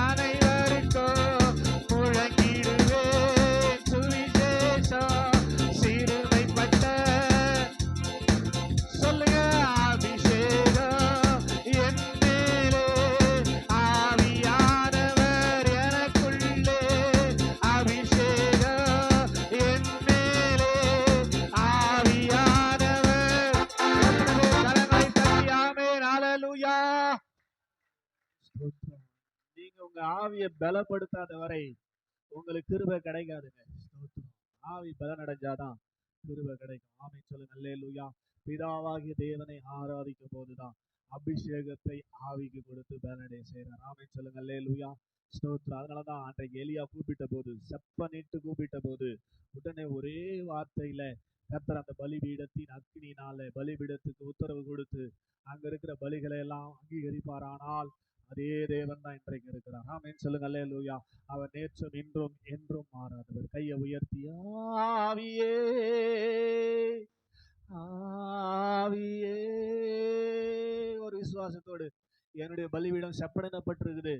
அனைவருக்கும். முழங்கிடுவேன் சுவிசேஷம் சிறுமைப்பட்ட. சொல்லுங்க அபிஷேகம் என் மேலே, ஆவியானவர் எனக்குள்ளே. அபிஷேகம் என் மேலே, ஆவியானவர். எத்தனை பேர் கரங்களை தட்டி ஆமென் ஹல்லேலூயா. ஸ்தோத்திரம். நீங்க உங்க ஆவியை பலப்படுத்தாத வரை உங்களுக்கு கிருபை கிடைக்காதுங்க. ஸ்தோத்திரம். ஆவி பலன் அடைஞ்சாதான் கிருபை கிடைக்கும். ஆமென் சொல்லுங்க அல்லேலூயா. பிதாவாகிய தேவனை ஆராதிக்கும் போதுதான் அபிஷேகத்தை ஆவிக்கு கொடுத்து பலனடைய செய்கிறார். ஆமென் சொல்லுங்க அல்லேலூயா. ஸ்தோத்திரம். அதனாலதான் அன்றைக்கு எலியா கூப்பிட்ட போது, செப்பனிட்டு கூப்பிட்ட போது, உடனே ஒரே வார்த்தையில கர்த்தர் அந்த பலிபீடத்தின் அக்கினியினால பலிபீடத்துக்கு உத்தரவு கொடுத்து அங்க இருக்கிற பலிகளை எல்லாம் அங்கீகரிப்பாரானால் அதே தேவன் தான் இன்றைக்கு இருக்கிறார். ஆமென் சொல்லுங்க அல்லேலூயா. அவர் நேற்றும் இன்றும் என்றும் மாறாதவர். கையை உயர்த்தி ஆவியே ஆவியே, ஒரு விசுவாசத்தோடு என்னுடைய பலிபீடம் செப்பனிடப்பட்டிருக்குது,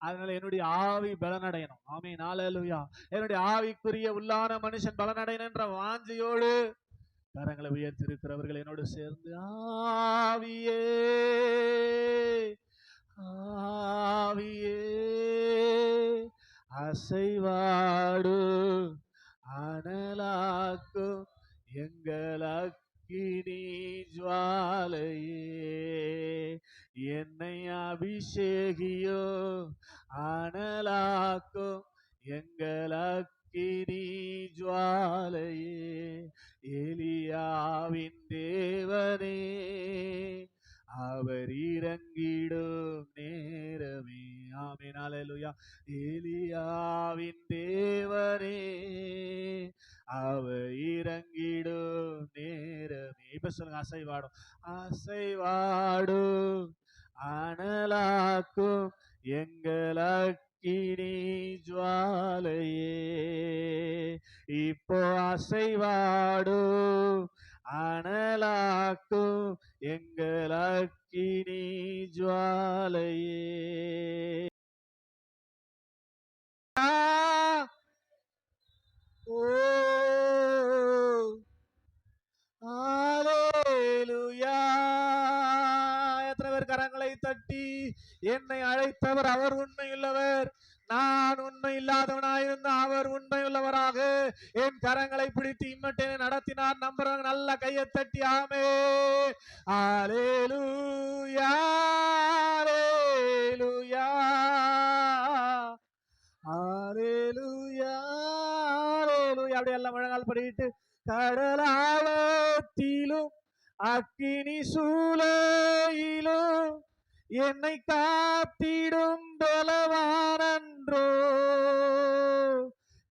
அதனால என்னுடைய ஆவி பலனடையணும். ஆமென் ஹல்லேலூயா. என்னுடைய ஆவிக்குரிய உள்ளான மனுஷன் பலனடையணும் என்ற வாஞ்சையோடு கரங்களை உயர்த்தி இருக்கிறவர்கள் என்னோடு சேர்ந்து ஆவியே ஆவியே அசைவாடு அனலாக்கும் எங்கள் அக்கினி ஜுவாலையே, என்னை அபிஷேகியோ அனலாக்கும் எங்கள் அக்கினி ஜுவாலையே, எலியாவின் தேவனே அவர் இறங்கிடும் நேரமே. ஆமென் ஹல்லேலூயா. எலியாவின் தேவனே அவர் இறங்கிடும் நேரமே. இப்ப சொல்லுங்க, அசைவாடும் அசைவாடும் அனலாக்கும் எங்கள் அக்கினி ஜுவாலையே, இப்போ அசைவாடும் அனலாக்கும் எங்கள் அக்கினி ஜுவாலையே. ஓ ஹல்லேலூயா. எத்தனை பேர் கரங்களை தட்டி என்னை அழைத்தவர் அவர் உண்மையுள்ளவர், நான் உண்மை இல்லாதவனாயிருந்த அவர் உண்மையுள்ளவராக என் கரங்களை பிடித்து இம்மட்டேனை நடத்தினார் நம்புறவங்க நல்ல கையை தட்டி ஆமே ஹல்லேலூயா ஹல்லேலூயா ஹல்லேலூயா ஹல்லேலூயா. அப்படி எல்லாம் முழங்கால் படிட்டு கடலாழத்திலும் அக்கினி சூளையிலும் என்னை காத்திடும் பலவானன்றோ,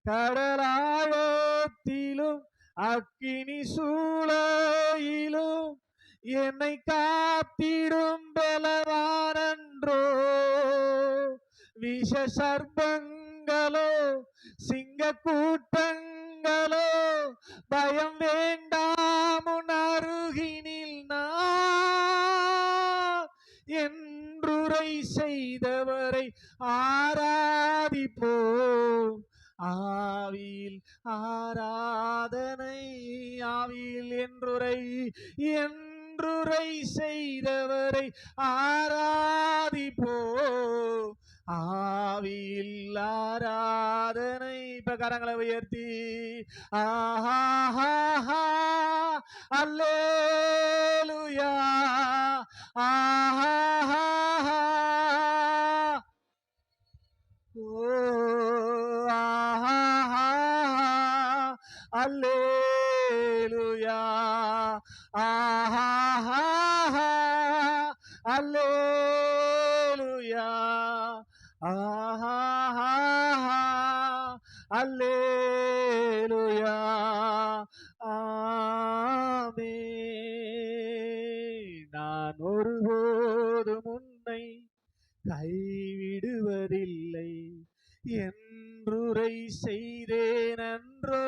கடலாழத்திலும் அக்கினி சூளையிலும் என்னை காத்திடும் பலவானன்றோ, விஷ சர்ப்பங்களோ சிங்க கூட்டங்களோ பயம் வேண்டாம் உன் அருகினில் நான் என்றுரை செய்தவரை ஆராதிப்போம். ஆவியில் ஆராதனை ஆவியில் என்றுரை செய்தவரை ஆராதிப்போம். ஆவியில் ஆராதனை. இப்ப கரங்களை உயர்த்தி ஆஹா அல்லேலூயா ஆஹா ஓ ஆஹா அல்லேலூயா ஆஹா அல்லேலூயா ஆஹா அல்லேலூயா ஆமென். நான் ஒருபோதும் உன்னை கைவிடுவதில்லை என்றுரை செய்தேன் அன்றோ,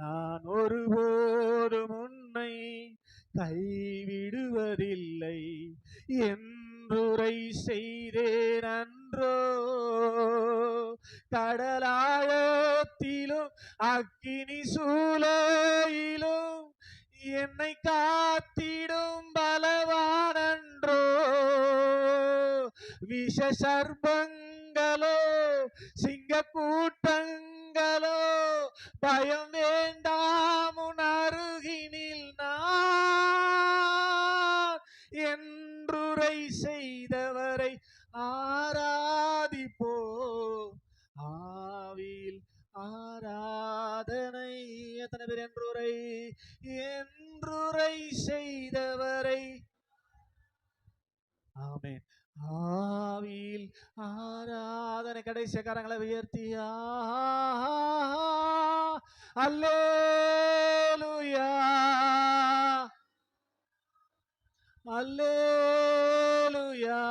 நான் ஒருபோதும் உன்னை கைவிடுவதில்லை என்றுரை செய்தேன் அன்றோ, கடலாழத்திலும் அக்கினி சூளையிலும் என்னை காத்திடும் பலவானன்றோ, விஷ சர்ப்பங்களோ சிங்க கூட்டங்களோ பயம் வேண்டாம் உன் அருகினில் நான் என்றுரை செய்தவரை ஆராதிப்போ. ஆவியில் ஆராதனை. எத்தனை பேர் என்றுரை செய்தவரை ஆமென். ஆவியில் ஆராதனை. கடைசி கரங்களை உயர்த்தி அல்லேலூயா அல்லேலூயா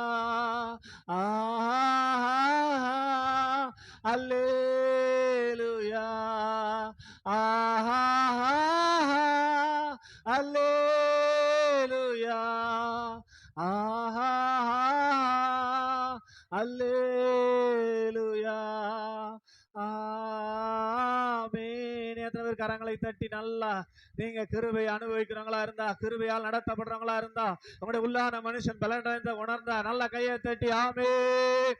அல்லேலூயா, அல்லேலூயா, அல்லேலூயா, ஆமென். எத்தனை பேர் கரங்களை தட்டி நல்லா நீங்க கிருபை அனுபவிக்கிறவங்களா இருந்தா, கிருபையால் நடத்தப்படுறவங்களா இருந்தா, உங்களுடைய உள்ளான மனுஷன் பலனடைந்த உணர்ந்தா நல்ல கையை தட்டி ஆமென்